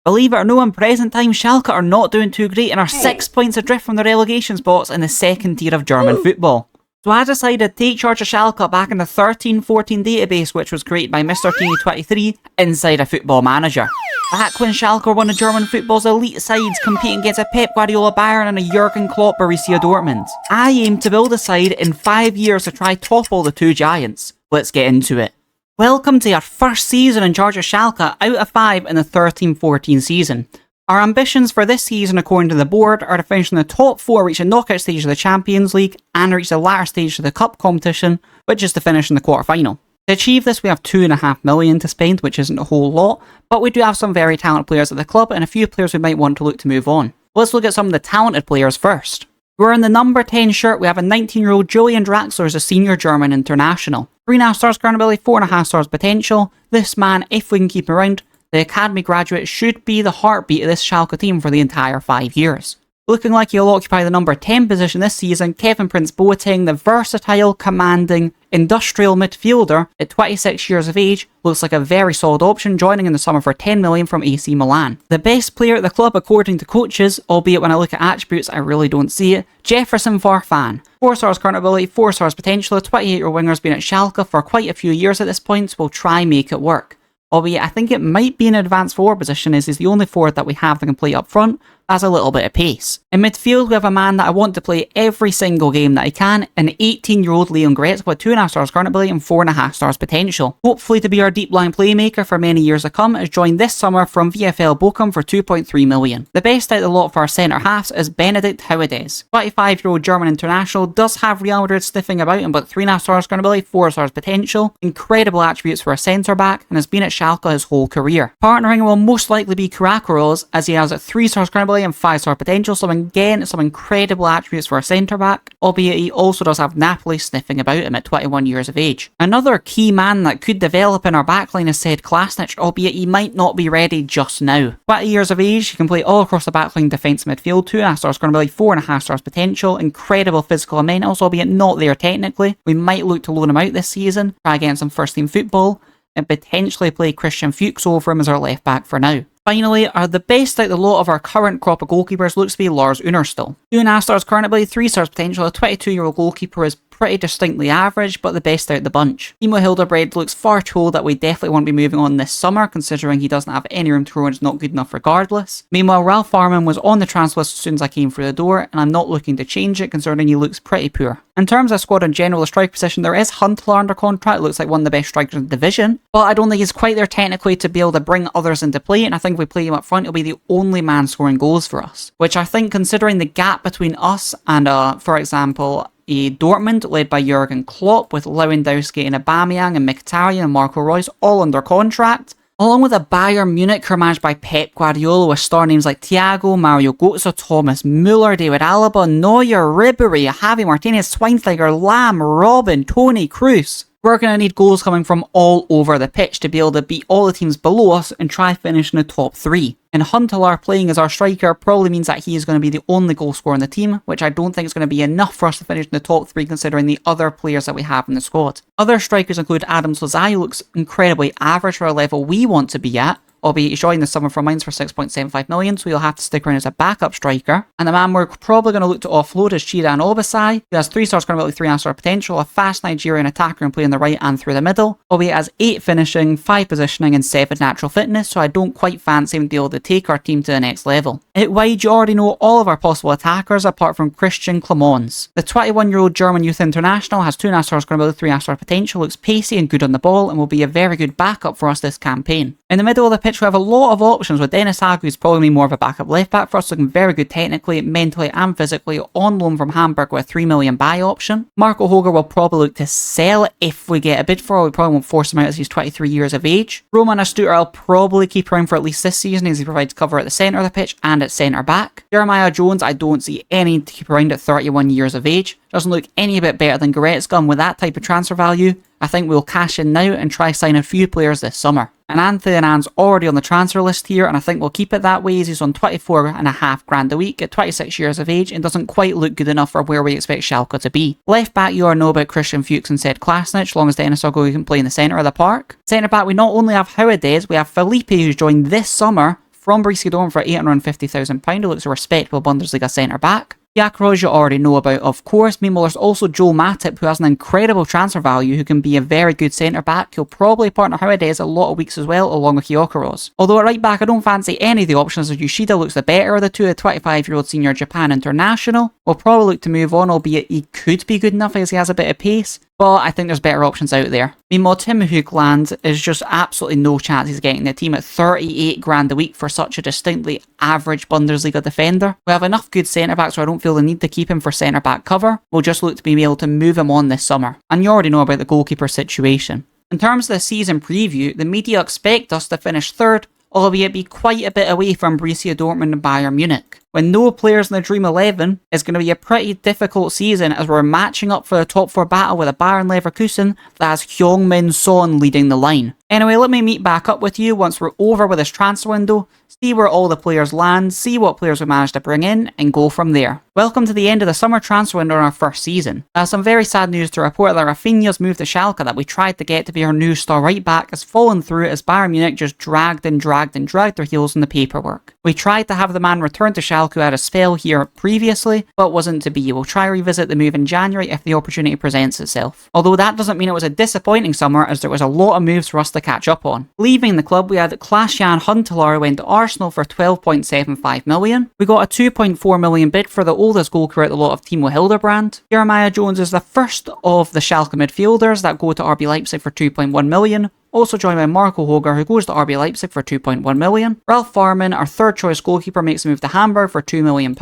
Believe it or no, in present time, Schalke are not doing too great and are 6 points adrift from the relegation spots in the second tier of German football. So I decided to take charge of Schalke back in the 13-14 database, which was created by MrTini23 inside a Football Manager. Back when Schalke were one of German football's elite sides competing against a Pep Guardiola Bayern and a Jurgen Klopp Borussia Dortmund. I aimed to build a side in 5 years to try topple the two giants. Let's get into it. Welcome to our first season in charge of Schalke out of 5 in the 13-14 season. Our ambitions for this season, according to the board, are to finish in the top 4, reach the knockout stage of the Champions League, and reach the latter stage of the Cup competition, which is to finish in the quarter-final. To achieve this, we have $2.5 million to spend, which isn't a whole lot, but we do have some very talented players at the club and a few players we might want to look to move on. Let's look at some of the talented players first. Wearing the number 10 shirt, we have a 19-year-old Julian Draxler as a senior German international. 3.5 stars current ability, 4.5 stars potential. This man, if we can keep him around, the academy graduate, should be the heartbeat of this Schalke team for the entire 5 years. Looking like he'll occupy the number 10 position this season, Kevin Prince Boateng, the versatile, commanding, industrial midfielder at 26 years of age, looks like a very solid option, joining in the summer for $10 million from AC Milan. The best player at the club according to coaches, albeit when I look at attributes I really don't see it, Jefferson Farfan. 4 stars current ability, 4 stars potential, a 28-year-old winger's been at Schalke for quite a few years at this point, so we'll try make it work. Albeit I think it might be an advanced forward position as he's the only forward that we have that can play up front. That's a little bit of pace. In midfield, we have a man that I want to play every single game that I can, an 18-year-old Leon Goretzka with 2.5 stars current ability and 4.5 stars potential. Hopefully to be our deep line playmaker for many years to come, has joined this summer from VfL Bochum for 2.3 million. The best out of the lot for our centre halves is Benedikt Höwedes. 25-year-old German international, does have Real Madrid sniffing about him, but 3.5 stars current ability, 4 stars potential, incredible attributes for a centre back, and has been at Schalke his whole career. Partnering will most likely be Marco Reus, as he has a 3 stars current ability and 5 star potential, so again some incredible attributes for a centre back, albeit he also does have Napoli sniffing about him at 21 years of age. Another key man that could develop in our backline is said Klasnic, albeit he might not be ready just now. 20 years of age, he can play all across the backline, defence, midfield, 2.5 stars current ability, 4.5 stars potential, incredible physical and mentals, albeit not there technically. We might look to loan him out this season, try getting some first team football, and potentially play Christian Fuchs over him as our left back for now. Finally, the best out of the lot of our current crop of goalkeepers looks to be Lars Unerstil. 2.5 stars current ability, 3 stars potential, a 22-year-old goalkeeper is pretty distinctly average, but the best out of the bunch. Timo Hildebrand looks far too old that we definitely won't be moving on this summer, considering he doesn't have any room to grow and is not good enough regardless. Meanwhile, Ralph Farman was on the transfer list as soon as I came through the door, and I'm not looking to change it considering he looks pretty poor. In terms of squad in general, the striker position, there is Huntelaar under contract, looks like one of the best strikers in the division, but I don't think he's quite there technically to be able to bring others into play, and I think if we play him up front, he'll be the only man scoring goals for us. Which I think, considering the gap between us and, for example, a Dortmund led by Jurgen Klopp with Lewandowski and Aubameyang and Mkhitaryan and Marco Reus all under contract, along with a Bayern Munich who are managed by Pep Guardiola with star names like Thiago, Mario Götze, Thomas Müller, David Alaba, Neuer, Ribéry, Javi Martinez, Schweinsteiger, Lam, Robin, Toni Kroos. We're going to need goals coming from all over the pitch to be able to beat all the teams below us and try finish in the top 3. And Huntelaar playing as our striker probably means that he is going to be the only goal scorer in the team, which I don't think is going to be enough for us to finish in the top 3 considering the other players that we have in the squad. Other strikers include Adam Slazai, who looks incredibly average for a level we want to be at, albeit he's joined the summer for Mainz for 6.75 million, so he'll have to stick around as a backup striker. And the man we're probably going to look to offload is Chidan Obasai, who has 3 stars current ability, 3.5 star potential, a fast Nigerian attacker and play on the right and through the middle, albeit has 8 finishing, 5 positioning and 7 natural fitness, so I don't quite fancy him to be able to take our team to the next level. At wide, you already know all of our possible attackers apart from Christian Clemons. The 21-year-old German youth international has 2.5 stars current ability, 3.5 star potential, looks pacey and good on the ball and will be a very good backup for us this campaign. In the middle of the pitch we have a lot of options, with Dennis Hagu who's probably more of a backup left back for us, looking very good technically, mentally and physically, on loan from Hamburg with a 3 million buy option. Marco Hoger will probably look to sell if we get a bid for it. We probably won't force him out as he's 23 years of age. Roman Astuter I'll probably keep around for at least this season as he provides cover at the centre of the pitch and at centre back. Jeremiah Jones I don't see any to keep around at 31 years of age. Doesn't look any bit better than Goretzka, and with that type of transfer value, I think we'll cash in now and try sign a few players this summer. And Anthony Anan's already on the transfer list here, and I think we'll keep it that way as he's on 24.5 grand a week at 26 years of age and doesn't quite look good enough for where we expect Schalke to be. Left back, you already know about Christian Fuchs and said Klasnic, as long as Dennis Ogo can play in the centre of the park. Centre back, we not only have Höwedes, we have Felipe who's joined this summer from Borussia Dortmund for £850,000. He looks a respectable Bundesliga centre-back. Marco Reus you already know about, of course. Meanwhile, there's also Joel Matip, who has an incredible transfer value, who can be a very good centre-back. He'll probably partner Howardez a lot of weeks as well, along with Gyökeres. Although at right back, I don't fancy any of the options, as Yoshida looks the better of the two. The 25-year-old senior Japan international will probably look to move on, albeit he could be good enough as he has a bit of pace. But I think there's better options out there. Meanwhile, Tim Hoogland is just absolutely no chance he's getting the team at 38 grand a week for such a distinctly average Bundesliga defender. We have enough good centre-backs, so I don't feel the need to keep him for centre-back cover. We'll just look to be able to move him on this summer. And you already know about the goalkeeper situation. In terms of the season preview, the media expect us to finish third, albeit be quite a bit away from Borussia Dortmund and Bayern Munich. When no players in the Dream 11, it's going to be a pretty difficult season as we're matching up for the top 4 battle with a Bayern Leverkusen that has Heung-min Son leading the line. Anyway, let me meet back up with you once we're over with this transfer window, see where all the players land, see what players we managed to bring in, and go from there. Welcome to the end of the summer transfer window in our first season. Some very sad news to report that Rafinha's move to Schalke that we tried to get to be our new star right back has fallen through as Bayern Munich just dragged their heels in the paperwork. We tried to have the man return to Schalke who had a spell here previously, but wasn't to be. We'll try to revisit the move in January if the opportunity presents itself. Although that doesn't mean it was a disappointing summer, as there was a lot of moves for us to catch up on. Leaving the club, we had Klaas-Jan Huntelaar who went to Arsenal for 12.75 million. We got a 2.4 million bid for the oldest goalkeeper at the lot of Timo Hildebrand. Jeremiah Jones is the first of the Schalke midfielders that go to RB Leipzig for 2.1 million. Also joined by Marco Hoger, who goes to RB Leipzig for 2.1 million. Ralph Farman, our third choice goalkeeper, makes a move to Hamburg for £2 million.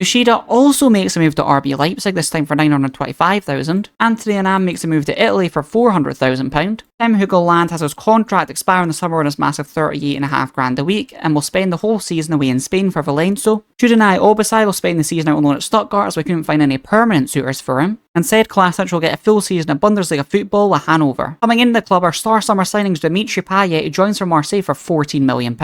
Yoshida also makes a move to RB Leipzig, this time for £925,000. Anthony Anam makes a move to Italy for £400,000. Tim Hoogland has his contract expire in the summer on his massive 38.5 grand a week, and will spend the whole season away in Spain for Valencia. Judinai Obasai will spend the season out on loan at Stuttgart, as we couldn't find any permanent suitors for him. And said Klasic will get a full season of Bundesliga football with Hanover. Coming into the club, our star summer signings Dimitri Payet, who joins from Marseille for £14 million.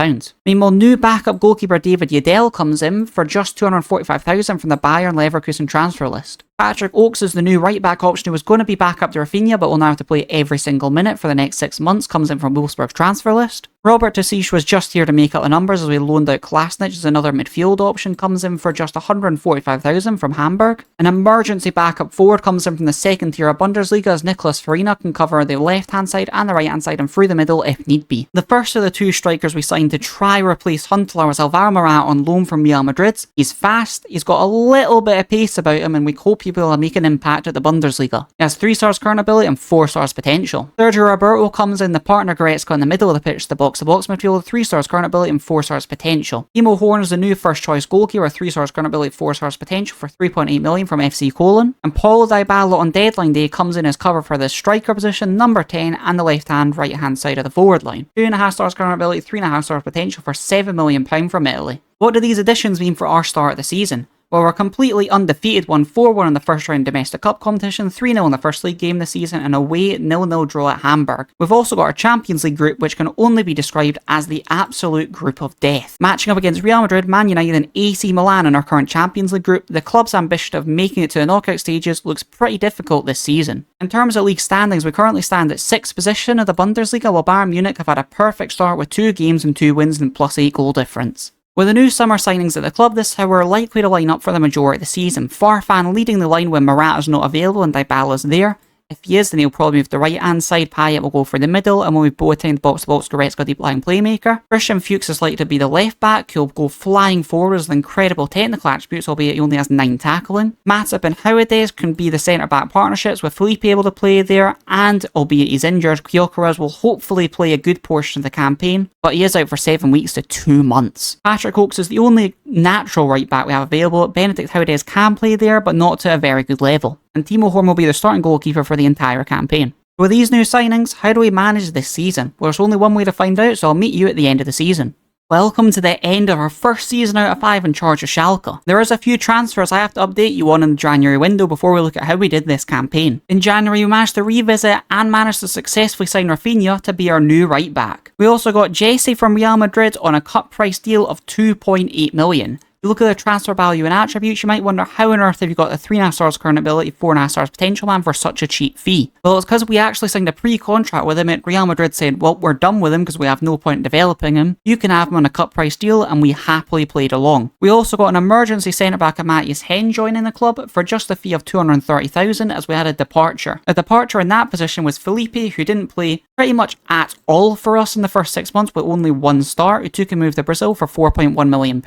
Meanwhile, new backup goalkeeper David Yedel comes in for just £245,000 from the Bayern Leverkusen transfer list. Patrick Oakes is the new right-back option who was going to be back up to Rafinha but will now have to play every single minute for the next 6 months, comes in from Wolfsburg's transfer list. Robert Tasic was just here to make up the numbers as we loaned out Klasnic as another midfield option, comes in for just £145,000 from Hamburg. An emergency backup forward comes in from the second tier of Bundesliga as Nicolas Farina can cover the left-hand side and the right-hand side and through the middle if need be. The first of the two strikers we signed to try replace Huntelaar was Alvaro Morata on loan from Real Madrid. He's fast, he's got a little bit of pace about him, and we hope he will make an impact at the Bundesliga. He has 3 stars current ability and 4 stars potential. Sergio Roberto comes in the partner Goretzka in the middle of the pitch, the box-to-box midfielder, 3 stars current ability and 4 stars potential. Timo Horn is the new first choice goalkeeper, 3 stars current ability, 4 stars potential for 3.8 million from FC Cologne. And Paulo Dybala on deadline day comes in as cover for the striker position, number 10, and the left-hand, right-hand side of the forward line. 2.5 stars current ability, 3.5 stars potential for £7 million from Italy. What do these additions mean for our start of the season? Well, we're completely undefeated, won 4-1 in the first round domestic cup competition, 3-0 in the first league game this season, and away 0-0 draw at Hamburg. We've also got our Champions League group, which can only be described as the absolute group of death. Matching up against Real Madrid, Man United and AC Milan in our current Champions League group, the club's ambition of making it to the knockout stages looks pretty difficult this season. In terms of league standings, we currently stand at 6th position of the Bundesliga, while Bayern Munich have had a perfect start with 2 games and 2 wins and +8 goal difference. With the new summer signings at the club, this is how we're likely to line up for the majority of the season. Farfan leading the line when Morata's not available and Dybala's there. If he is, then he'll probably move to the right-hand side, Payet will go for the middle, and when we both the box-to-box, Goretzka deep-lying playmaker. Christian Fuchs is likely to be the left-back, who'll go flying forwards with incredible technical attributes, albeit he only has 9 tackling. Matip and Howardez can be the centre-back partnerships, with Felipe able to play there, and, albeit he's injured, Gyökeres will hopefully play a good portion of the campaign, but he is out for 7 weeks to 2 months. Patrick Oakes is the only natural right-back we have available. Benedict Howardez can play there, but not to a very good level. And Timo Horn will be the starting goalkeeper for the entire campaign. With these new signings, how do we manage this season? Well, there's only one way to find out, so I'll meet you at the end of the season. Welcome to the end of our first season out of 5 in charge of Schalke. There is a few transfers I have to update you on in the January window before we look at how we did this campaign. In January, we managed to revisit and managed to successfully sign Rafinha to be our new right back. We also got Jesse from Real Madrid on a cut price deal of 2.8 million. You look at the transfer value and attributes, you might wonder how on earth have you got a 3.5 stars current ability, 4.5 stars potential man for such a cheap fee? Well, it's because we actually signed a pre-contract with him at Real Madrid saying, well, we're done with him because we have no point in developing him. You can have him on a cut price deal, and we happily played along. We also got an emergency centre-back of Matthias Hen joining the club for just a fee of 230,000 as we had a departure. A departure in that position was Felipe, who didn't play pretty much at all for us in the first 6 months with only 1 start, who took a move to Brazil for £4.1 million.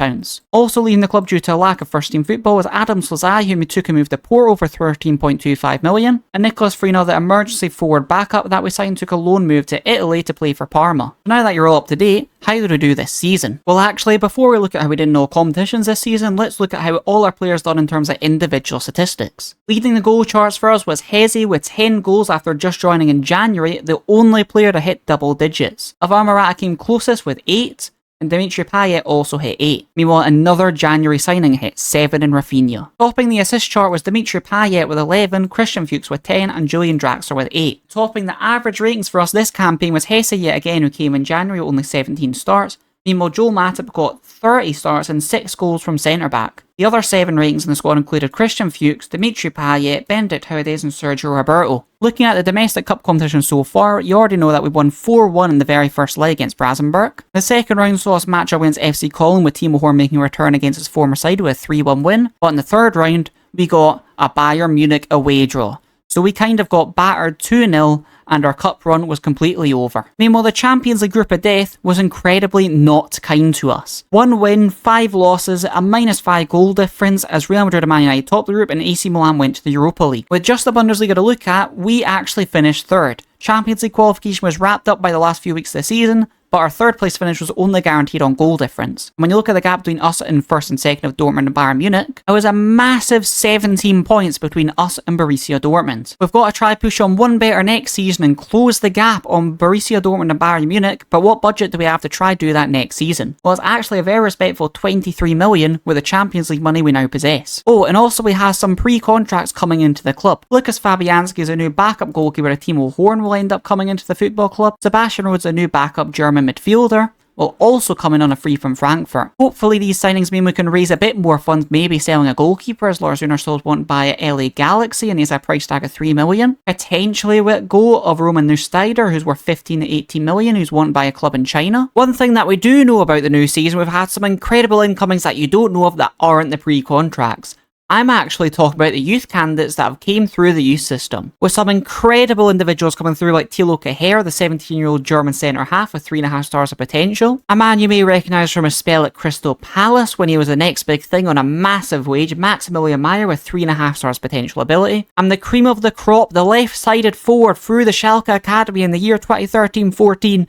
Also leaving the club due to a lack of first team football was Adam Slazai, who took a move to Porto for £13.25 million, and Nicolas Frino, the emergency forward backup that we signed, took a loan move to Italy to play for Parma. Now that you're all up to date, how did we do this season? Well, actually, before we look at how we did in all competitions this season, let's look at how all our players done in terms of individual statistics. Leading the goal charts for us was Hezi with 10 goals after just joining in January, the only player to hit double digits. Alvaro Morata came closest with 8, and Dimitri Payet also hit 8. Meanwhile, another January signing hit 7 in Rafinha. Topping the assist chart was Dimitri Payet with 11, Christian Fuchs with 10, and Julian Draxler with 8. Topping the average ratings for us this campaign was Hesse yet again, who came in January with only 17 starts. Meanwhile, Joel Matip got 30 starts and 6 goals from centre-back. The other 7 ratings in the squad included Christian Fuchs, Dimitri Payet, Benedict Höwedes and Sergio Roberto. Looking at the domestic cup competition so far, you already know that we won 4-1 in the very first leg against Brazenberg. The second round saw us match up against FC Colin, with Timo Horn making a return against his former side with a 3-1 win. But in the third round, we got a Bayern Munich away draw. So we kind of got battered 2-0 and our cup run was completely over. Meanwhile, the Champions League group of death was incredibly not kind to us. 1 win, 5 losses, a -5 goal difference as Real Madrid and Man United topped the group and AC Milan went to the Europa League. With just the Bundesliga to look at, we actually finished 3rd. Champions League qualification was wrapped up by the last few weeks of the season, but our 3rd place finish was only guaranteed on goal difference. When you look at the gap between us and 1st and 2nd of Dortmund and Bayern Munich, it was a massive 17 points between us and Borussia Dortmund. We've got to try push on one better next season and close the gap on Borussia Dortmund and Bayern Munich, but what budget do we have to try do that next season? Well, it's actually a very respectful 23 million with the Champions League money we now possess. Oh, and also we have some pre-contracts coming into the club. Lucas Fabianski is a new backup goalkeeper, Timo Horn will end up coming into the football club. Sebastian Rhodes, a new backup German midfielder, will also come in on a free from Frankfurt. Hopefully these signings mean we can raise a bit more funds, maybe selling a goalkeeper as Lars Unersold won't buy LA Galaxy and he's a price tag of 3 million. Potentially with go of Roman Neusteider, who's worth 15 to 18 million, who's wanted by a club in China. One thing that we do know about the new season, we've had some incredible incomings that you don't know of that aren't the pre-contracts. I'm actually talking about the youth candidates that have came through the youth system, with some incredible individuals coming through like Thilo Kehrer, the 17-year-old German centre-half with 3.5 stars of potential. A man you may recognise from his spell at Crystal Palace when he was the next big thing on a massive wage, Maximilian Meyer with 3.5 stars potential ability. And the cream of the crop, the left-sided forward through the Schalke Academy in the year 2013-14,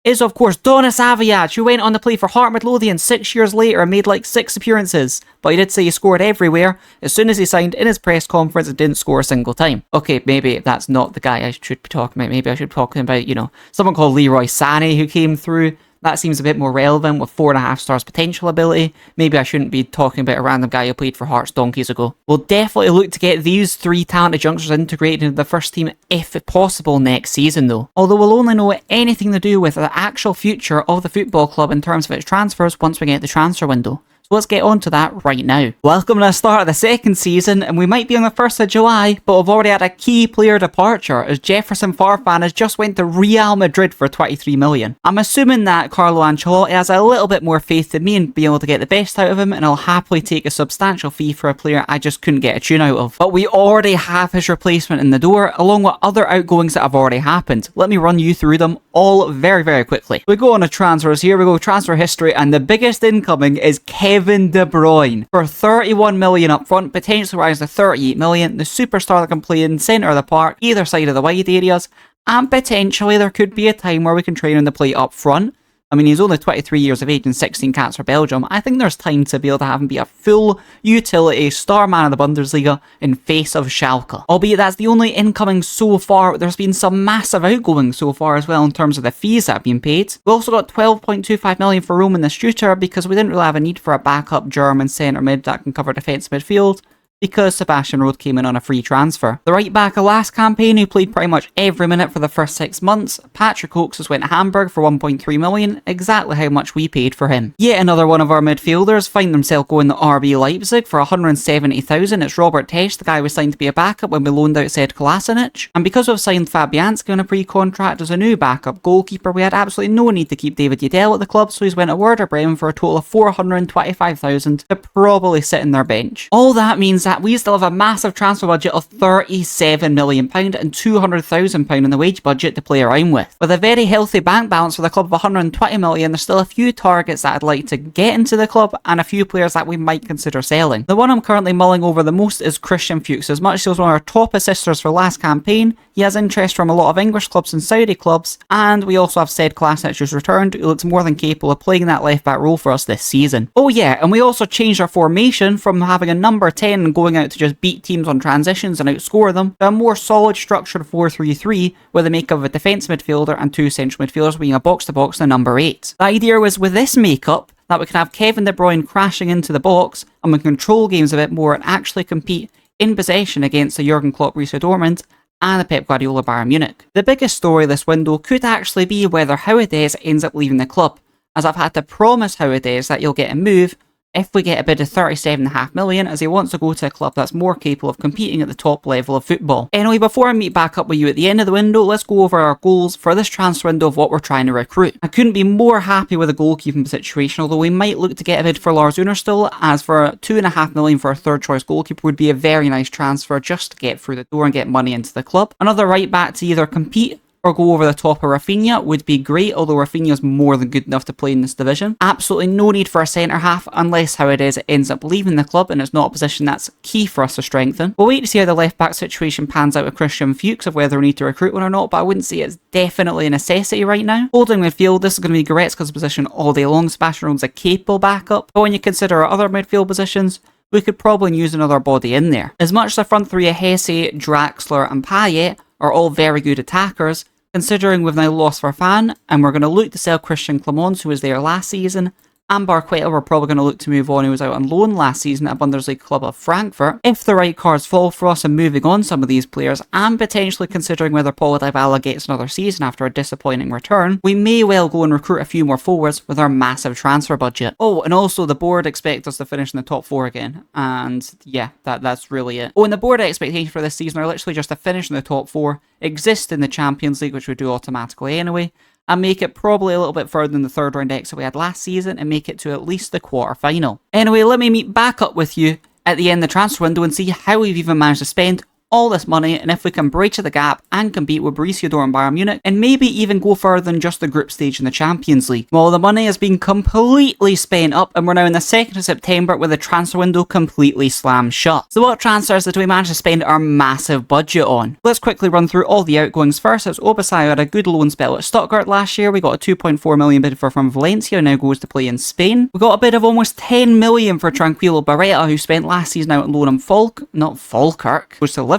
is of course Donis Aviac, who went on to play for Heart Midlothian 6 years later and made like 6 appearances. But he did say he scored everywhere. As soon as he signed in his press conference, it didn't score a single time. Okay, maybe that's not the guy I should be talking about. Maybe I should be talking about, you know, someone called Leroy Sané who came through. That seems a bit more relevant with 4.5 stars potential ability. Maybe I shouldn't be talking about a random guy who played for Hearts donkeys ago. We'll definitely look to get these 3 talented youngsters integrated into the first team if possible next season though. Although we'll only know anything to do with the actual future of the football club in terms of its transfers once we get the transfer window. So let's get on to that right now. Welcome to the start of the 2nd season, and we might be on the 1st of July, but we've already had a key player departure as Jefferson Farfan has just went to Real Madrid for 23 million. I'm assuming that Carlo Ancelotti has a little bit more faith in me and being able to get the best out of him, and I'll happily take a substantial fee for a player I just couldn't get a tune out of. But we already have his replacement in the door, along with other outgoings that have already happened. Let me run you through them all very, very quickly. We go on to transfers here, we go transfer history, and the biggest incoming is Kevin De Bruyne for 31 million up front, potentially rise to 38 million. The superstar that can play in centre of the park, either side of the wide areas, and potentially there could be a time where we can train him to play up front. I mean, he's only 23 years of age and 16 caps for Belgium. I think there's time to be able to have him be a full utility star man of the Bundesliga in face of Schalke. Albeit that's the only incoming so far. There's been some massive outgoings so far as well in terms of the fees that have been paid. We also got 12.25 million for Roman the Shooter because we didn't really have a need for a backup German centre mid that can cover defence midfield. because Sebastian Rode came in on a free transfer. The right back of last campaign, who played pretty much every minute for the first 6 months, Patrick Oakes has went to Hamburg for 1.3 million, exactly how much we paid for him. Yet another one of our midfielders find themselves going to RB Leipzig for 170,000. It's Robert Tesch, the guy we signed to be a backup when we loaned out Zed Kolasinac. And because we've signed Fabianski on a pre-contract as a new backup goalkeeper, we had absolutely no need to keep David Udell at the club, so he's went to Werder Bremen for a total of 425,000 to probably sit in their bench. All that means that we still have a massive transfer budget of £37 million and £200,000 in the wage budget to play around with. With a very healthy bank balance for the club of 120 million, there's still a few targets that I'd like to get into the club and a few players that we might consider selling. The one I'm currently mulling over the most is Christian Fuchs. As much as he was one of our top assisters for last campaign, he has interest from a lot of English clubs and Saudi clubs, and we also have Zed Kolasinac who's returned, who looks more than capable of playing that left back role for us this season. Oh yeah, and we also changed our formation from having a number 10 and going out to just beat teams on transitions and outscore them, to a more solid structured 4-3-3 with a makeup of a defence midfielder and 2 central midfielders being a box-to-box and a number 8. The idea was with this makeup that we can have Kevin De Bruyne crashing into the box and we control games a bit more and actually compete in possession against the Jurgen Klopp Borussia Dortmund and the Pep Guardiola Bayern Munich. The biggest story this window could actually be whether Howardez ends up leaving the club, as I've had to promise Howardez that you'll get a move if we get a bid of 37.5 million, as he wants to go to a club that's more capable of competing at the top level of football. Anyway, before I meet back up with you at the end of the window, let's go over our goals for this transfer window of what we're trying to recruit. I couldn't be more happy with the goalkeeping situation, although we might look to get a bid for Lars Unerstil, as for 2.5 million for a third choice goalkeeper would be a very nice transfer just to get through the door and get money into the club. Another right back to either compete or go over the top of Rafinha would be great, although Rafinha's more than good enough to play in this division. Absolutely no need for a centre half unless how it is it ends up leaving the club and it's not a position that's key for us to strengthen. We'll wait to see how the left back situation pans out with Christian Fuchs of whether we need to recruit one or not, but I wouldn't say it's definitely a necessity right now. Holding midfield, this is going to be Goretzka's position all day long. Sebastian Rode's a capable backup, but when you consider our other midfield positions, we could probably use another body in there. As much as the front three of Hesse, Draxler and Payet are all very good attackers, considering we've now lost Varane and we're going to look to sell Christian Clemons, who was there last season, and Barqueta we're probably going to look to move on, who was out on loan last season at a Bundesliga club of Frankfurt. If the right cards fall for us and moving on some of these players, and potentially considering whether Paulo Dybala gets another season after a disappointing return, we may well go and recruit a few more forwards with our massive transfer budget. Oh, and also the board expect us to finish in the top 4 again, and yeah, that's really it. Oh, and the board expectations for this season are literally just to finish in the top 4, exist in the Champions League, which we do automatically anyway, and make it probably a little bit further than the third round exit we had last season and make it to at least the quarter-final. Anyway, let me meet back up with you at the end of the transfer window and see how we've even managed to spend all this money and if we can bridge the gap and compete with Borussia Dortmund and Bayern Munich and maybe even go further than just the group stage in the Champions League. Well, the money has been completely spent up and we're now in the 2nd of September with the transfer window completely slammed shut. So what transfers did we manage to spend our massive budget on? Let's quickly run through all the outgoings first. As Aubameyang had a good loan spell at Stuttgart last year. We got a 2.4 million bid for from Valencia, now goes to play in Spain. We got a bid of almost 10 million for Tranquillo Barreta, who spent last season out at loan in Falkirk, goes to Liverpool.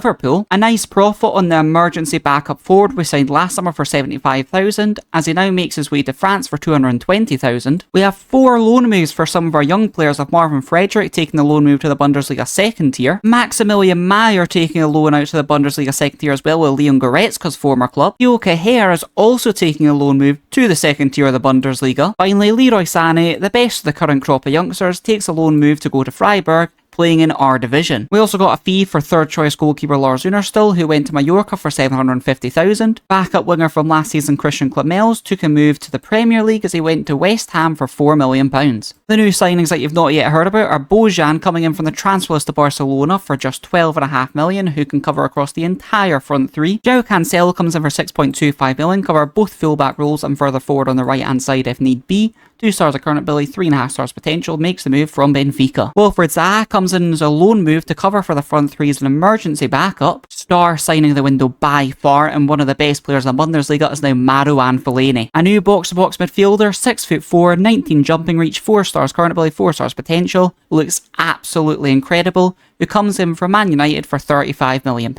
A nice profit on the emergency backup forward we signed last summer for 75,000, as he now makes his way to France for 220,000. We have 4 loan moves for some of our young players, with Marvin Frederick taking the loan move to the Bundesliga 2nd tier, Maximilian Meyer taking a loan out to the Bundesliga 2nd tier as well with Leon Goretzka's former club. Joke Herr is also taking a loan move to the 2nd tier of the Bundesliga. Finally, Leroy Sané, the best of the current crop of youngsters, takes a loan move to go to Freiburg, playing in our division. We also got a fee for third choice goalkeeper Lars Unerstil, who went to Mallorca for 750,000. Backup winger from last season Christian Clemels took a move to the Premier League as he went to West Ham for £4 million. The new signings that you've not yet heard about are Bojan coming in from the transfer list to Barcelona for just 12.5 million, who can cover across the entire front three. João Cancelo comes in for 6.25 million, cover both fullback roles and further forward on the right hand side if need be. 2 stars of current ability, 3.5 stars potential, makes the move from Benfica. Wilfried Zaha comes in as a loan move to cover for the front three as an emergency backup. Star signing of the window by far, and one of the best players in the Bundesliga is now Marouane Fellaini. A new box-to-box midfielder, 6'4", 19 jumping reach, 4 stars current ability, 4 stars potential, looks absolutely incredible, who comes in from Man United for £35 million.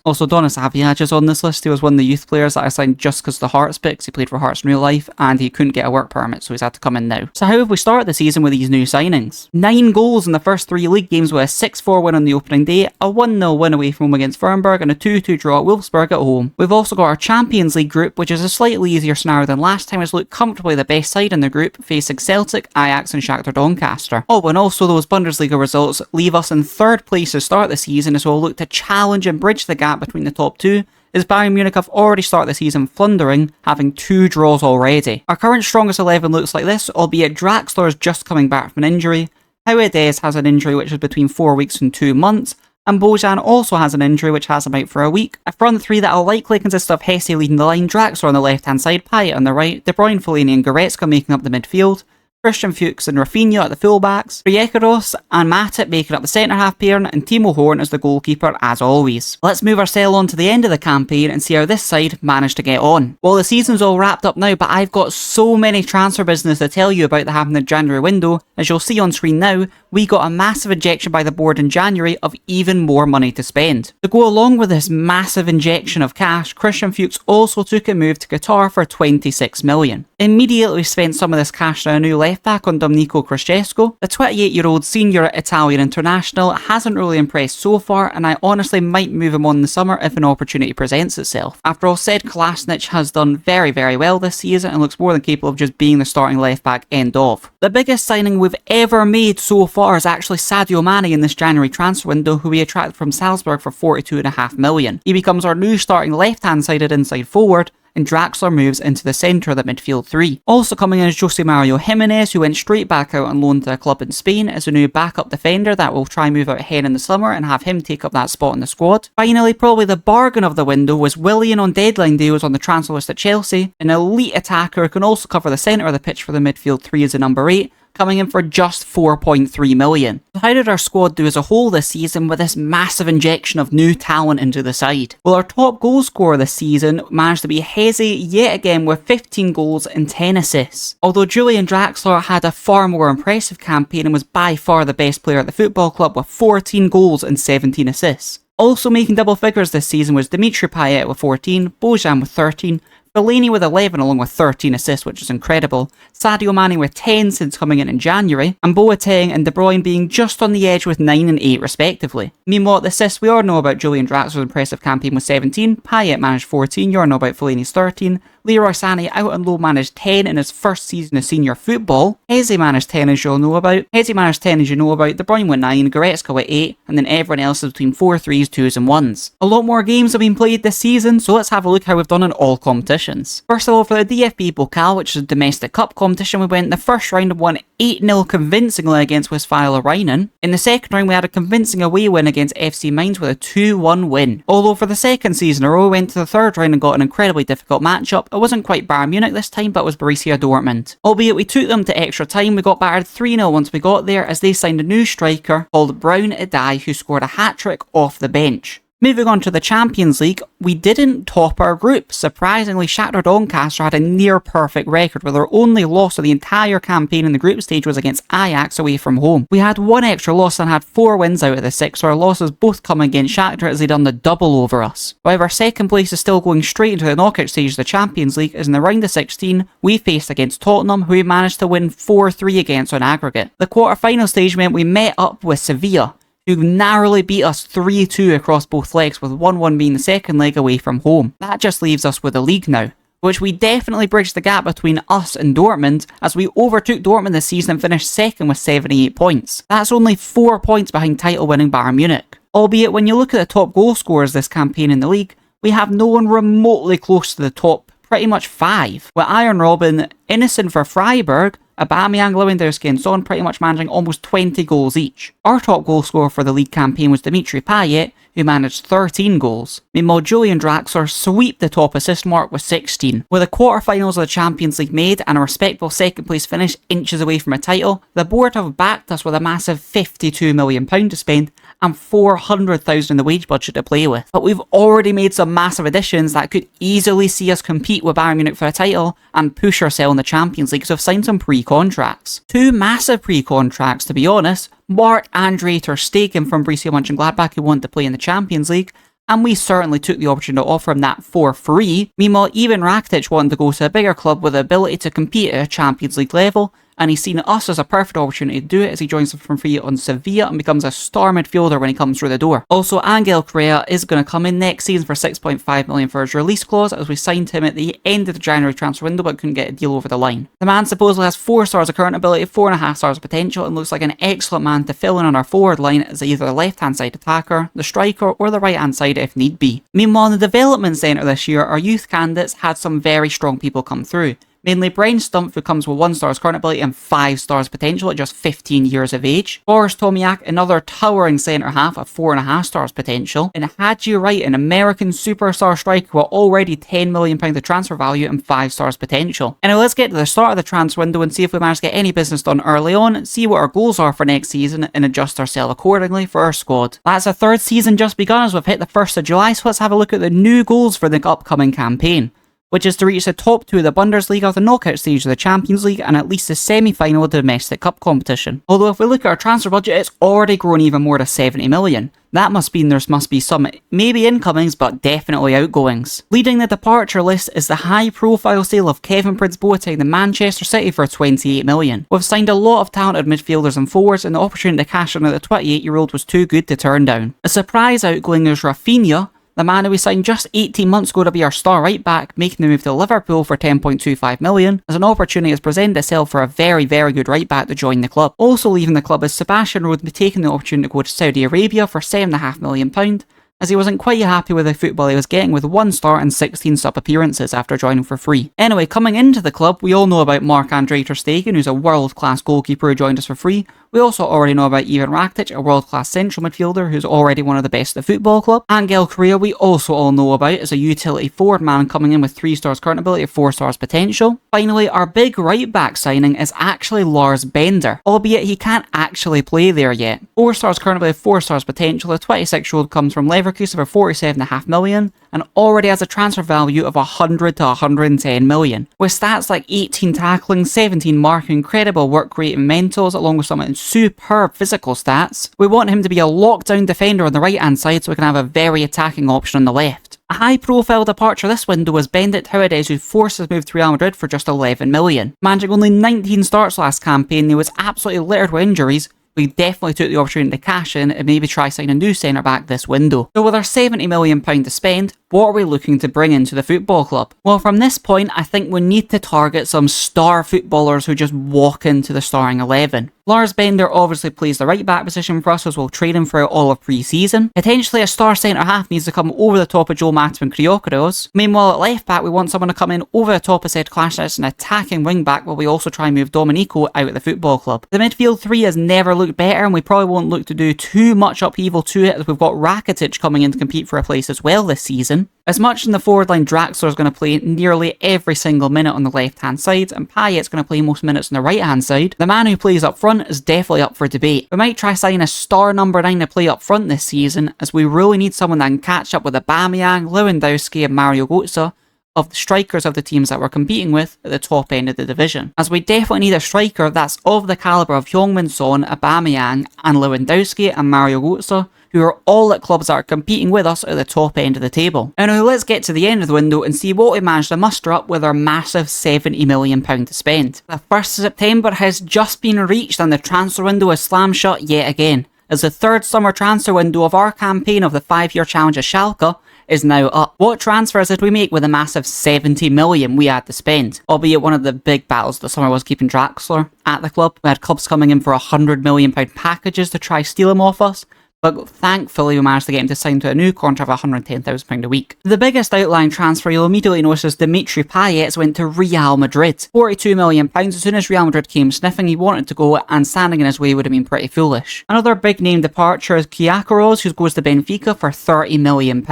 Also, Donis Aviaj is on this list. He was one of the youth players that I signed just because of the Hearts pick, because he played for Hearts in real life, and he couldn't get a work permit, so he's had to come in now. So how have we started the season with these new signings? 9 goals in the first 3 league games with a 6-4 win on the opening day, a 1-0 win away from home against Fernberg, and a 2-2 draw at Wolfsburg at home. We've also got our Champions League group, which is a slightly easier scenario than last time, as looked comfortably the best side in the group, facing Celtic, Ajax and Shakhtar Doncaster. Oh, and also those Bundesliga results leave us in 3rd place to start the season, as we'll look to challenge and bridge the gap between the top 2, as Bayern Munich have already started the season flundering, having 2 draws already. Our current strongest 11 looks like this, albeit Draxler is just coming back from an injury, Hauedes has an injury which is between 4 weeks and 2 months, and Bojan also has an injury which has him out for a week. A front 3 that will likely consist of Hesse leading the line, Draxler on the left hand side, Payet on the right, De Bruyne, Fellaini and Goretzka making up the midfield, Christian Fuchs and Rafinha at the fullbacks, Rijekaros and Matip making up the centre-half pair, and Timo Horn as the goalkeeper as always. Let's move ourselves on to the end of the campaign and see how this side managed to get on. Well, the season's all wrapped up now, but I've got so many transfer business to tell you about that happened in the January window. As you'll see on screen now, we got a massive injection by the board in January of even more money to spend. To go along with this massive injection of cash, Christian Fuchs also took a move to Qatar for 26 million. Immediately spent some of this cash on a new left back on Domenico Cristesco. The 28-year-old senior Italian international hasn't really impressed so far, and I honestly might move him on in the summer if an opportunity presents itself. After all said, Kolasinac has done very well this season and looks more than capable of just being the starting left back end of. The biggest signing we've ever made so far is actually Sadio Mane in this January transfer window, who we attracted from Salzburg for 42.5 million. He becomes our new starting left-hand sided inside forward, and Draxler moves into the centre of the midfield 3. Also coming in is Jose Mario Jimenez, who went straight back out on loan to a club in Spain as a new backup defender that will try move out ahead in the summer and have him take up that spot in the squad. Finally, probably the bargain of the window was Willian on deadline day, was on the transfer list at Chelsea, an elite attacker who can also cover the centre of the pitch for the midfield 3 as a number 8, coming in for just 4.3 million. So how did our squad do as a whole this season with this massive injection of new talent into the side? Well, our top goal scorer this season managed to be Hesse yet again with 15 goals and 10 assists. Although Julian Draxler had a far more impressive campaign and was by far the best player at the football club with 14 goals and 17 assists. Also making double figures this season was Dimitri Payet with 14, Bojan with 13, Fellaini with 11 along with 13 assists, which is incredible, Sadio Mane with 10 since coming in January, and Boateng and De Bruyne being just on the edge with 9 and 8 respectively. Meanwhile, the assists we all know about Julian Draxler's impressive campaign with 17, Payet managed 14, you all know about Fellaini's 13, Leroy Sané out on loan managed 10 in his first season of senior football, Hesse managed 10 as you all know about, De Bruyne with 9, Goretzka with 8, and then everyone else is between 4 3s, 2s and 1s. A lot more games have been played this season, so let's have a look how we've done in all competitions. First of all, for the DFB Pokal, which is a domestic cup competition, we went in the first round and won 8-0 convincingly against Westfalia Rheinen. In the second round, we had a convincing away win against FC Mainz with a 2-1 win. Although for the second season in a row, we went to the third round and got an incredibly difficult matchup. It wasn't quite Bayern Munich this time, but it was Borussia Dortmund. Albeit we took them to extra time, we got battered 3-0 once we got there, as they signed a new striker called Brown Idai, who scored a hat-trick off the bench. Moving on to the Champions League, we didn't top our group. Surprisingly, Shakhtar Doncaster had a near-perfect record, where their only loss of the entire campaign in the group stage was against Ajax away from home. We had 1 extra loss and had 4 wins out of the 6, so our losses both come against Shakhtar as they done the double over us. However, second place is still going straight into the knockout stage of the Champions League, as in the round of 16, we faced against Tottenham, who we managed to win 4-3 against on aggregate. The quarter-final stage meant we met up with Sevilla, who narrowly beat us 3-2 across both legs, with 1-1 being the second leg away from home. That just leaves us with the league now, which we definitely bridged the gap between us and Dortmund, as we overtook Dortmund this season and finished second with 78 points. That's only 4 points behind title-winning Bayern Munich. Albeit when you look at the top goal scorers this campaign in the league, we have no one remotely close to the top pretty much 5, with Iron Robin, Innocent for Freiburg, Aubameyang, Lewandowski and Son pretty much managing almost 20 goals each. Our top goal scorer for the league campaign was Dimitri Payet, who managed 13 goals. Meanwhile, Julian Draxler swept the top assist mark with 16. With the quarterfinals of the Champions League made and a respectable second place finish inches away from a title, the board have backed us with a massive £52 million to spend and 400,000 in the wage budget to play with. But we've already made some massive additions that could easily see us compete with Bayern Munich for a title and push ourselves in the Champions League, so I've signed some pre-contracts. 2 massive pre-contracts, to be honest. Marc-Andre ter Stegen from Borussia Mönchengladbach, who wanted to play in the Champions League, and we certainly took the opportunity to offer him that for free. Meanwhile, even Rakitic wanted to go to a bigger club with the ability to compete at a Champions League level, and he's seen us as a perfect opportunity to do it as he joins them from free on Sevilla and becomes a star midfielder when he comes through the door. Also, Angel Correa is going to come in next season for 6.5 million for his release clause, as we signed him at the end of the January transfer window but couldn't get a deal over the line. The man supposedly has 4 stars of current ability, 4.5 stars of potential, and looks like an excellent man to fill in on our forward line as either the left hand side attacker, the striker, or the right hand side if need be. Meanwhile, in the development centre this year, our youth candidates had some very strong people come through. Mainly Brian Stumpf, who comes with 1 star's current ability and 5 stars potential at just 15 years of age. Boris Tomiak, another towering centre half at 4.5 stars potential. And Hadji Wright, an American superstar striker with already £10 million of transfer value and 5 stars potential. And now let's get to the start of the transfer window and see if we manage to get any business done early on, see what our goals are for next season, and adjust ourselves accordingly for our squad. That's the 3rd season just begun as we've hit the 1st of July, so let's have a look at the new goals for the upcoming campaign, which is to reach the top 2 of the Bundesliga, the knockout stage of the Champions League, and at least the semi-final of the domestic cup competition. Although if we look at our transfer budget, it's already grown even more to 70 million. That must mean there must be some, maybe incomings, but definitely outgoings. Leading the departure list is the high-profile sale of Kevin Prince Boateng to Manchester City for 28 million. We've signed a lot of talented midfielders and forwards, and the opportunity to cash in at the 28-year-old was too good to turn down. A surprise outgoing is Rafinha, the man who we signed just 18 months ago to be our star right back, making the move to Liverpool for 10.25 million, as an opportunity has presented itself for a very, very good right back to join the club. Also leaving the club is Sebastian Rode, taking the opportunity to go to Saudi Arabia for £7.5 million, as he wasn't quite happy with the football he was getting with 1 star and 16 sub appearances after joining for free. Anyway, coming into the club, we all know about Marc-Andre ter Stegen, who's a world-class goalkeeper who joined us for free. We also already know about Ivan Rakitic, a world-class central midfielder who's already one of the best at the football club. Angel Correa we also all know about as a utility forward man coming in with 3 stars current ability, 4 stars potential. Finally, our big right back signing is actually Lars Bender, albeit he can't actually play there yet. 4 stars current ability, 4 stars potential. The 26-year-old comes from Leverkusen for 47.5 million and already has a transfer value of 100 to 110 million. With stats like 18 tackling, 17 marking, incredible work rate and mentals, along with some superb physical stats, we want him to be a lockdown defender on the right hand side so we can have a very attacking option on the left. A high profile departure this window was Bendit Tauades, who forced his move to Real Madrid for just 11 million. Managing only 19 starts last campaign, he was absolutely littered with injuries. We definitely took the opportunity to cash in and maybe try signing a new centre back this window. So with our £70 million to spend, what are we looking to bring into the football club? Well, from this point, I think we need to target some star footballers who just walk into the starting 11. Lars Bender obviously plays the right back position for us as we'll trade him throughout all of pre-season. Potentially a star centre half needs to come over the top of Joel Matip and INCREDIBLE. Meanwhile at left back we want someone to come in over the top of Sead Klaesnes as an attacking wing back while we also try and move Domenico out of the football club. The midfield 3 has never looked better and we probably won't look to do too much upheaval to it as we've got Rakitic coming in to compete for a place as well this season. As much in the forward line, Draxler is going to play nearly every single minute on the left hand side and Payet's going to play most minutes on the right hand side. The man who plays up front is definitely up for debate. We might try signing a star number 9 to play up front this season as we really need someone that can catch up with Aubameyang, Lewandowski and Mario Götze of the strikers of the teams that we're competing with at the top end of the division. As we definitely need a striker that's of the calibre of Heung-min Son, Aubameyang and Lewandowski and Mario Götze, who are all at clubs that are competing with us at the top end of the table. And now let's get to the end of the window and see what we managed to muster up with our massive £70 million to spend. The 1st of September has just been reached and the transfer window is slammed shut yet again, as the 3rd summer transfer window of our campaign of the 5-year challenge of Schalke is now up. What transfers did we make with a massive 70 million we had to spend? Albeit one of the big battles this summer was keeping Draxler at the club. We had clubs coming in for £100 million packages to try steal him off us, but thankfully we managed to get him to sign to a new contract of £110,000 a week. The biggest outlying transfer you'll immediately notice is Dimitri Payet went to Real Madrid. £42 million. As soon as Real Madrid came sniffing, he wanted to go, and standing in his way would have been pretty foolish. Another big name departure is Marco, who goes to Benfica for £30 million.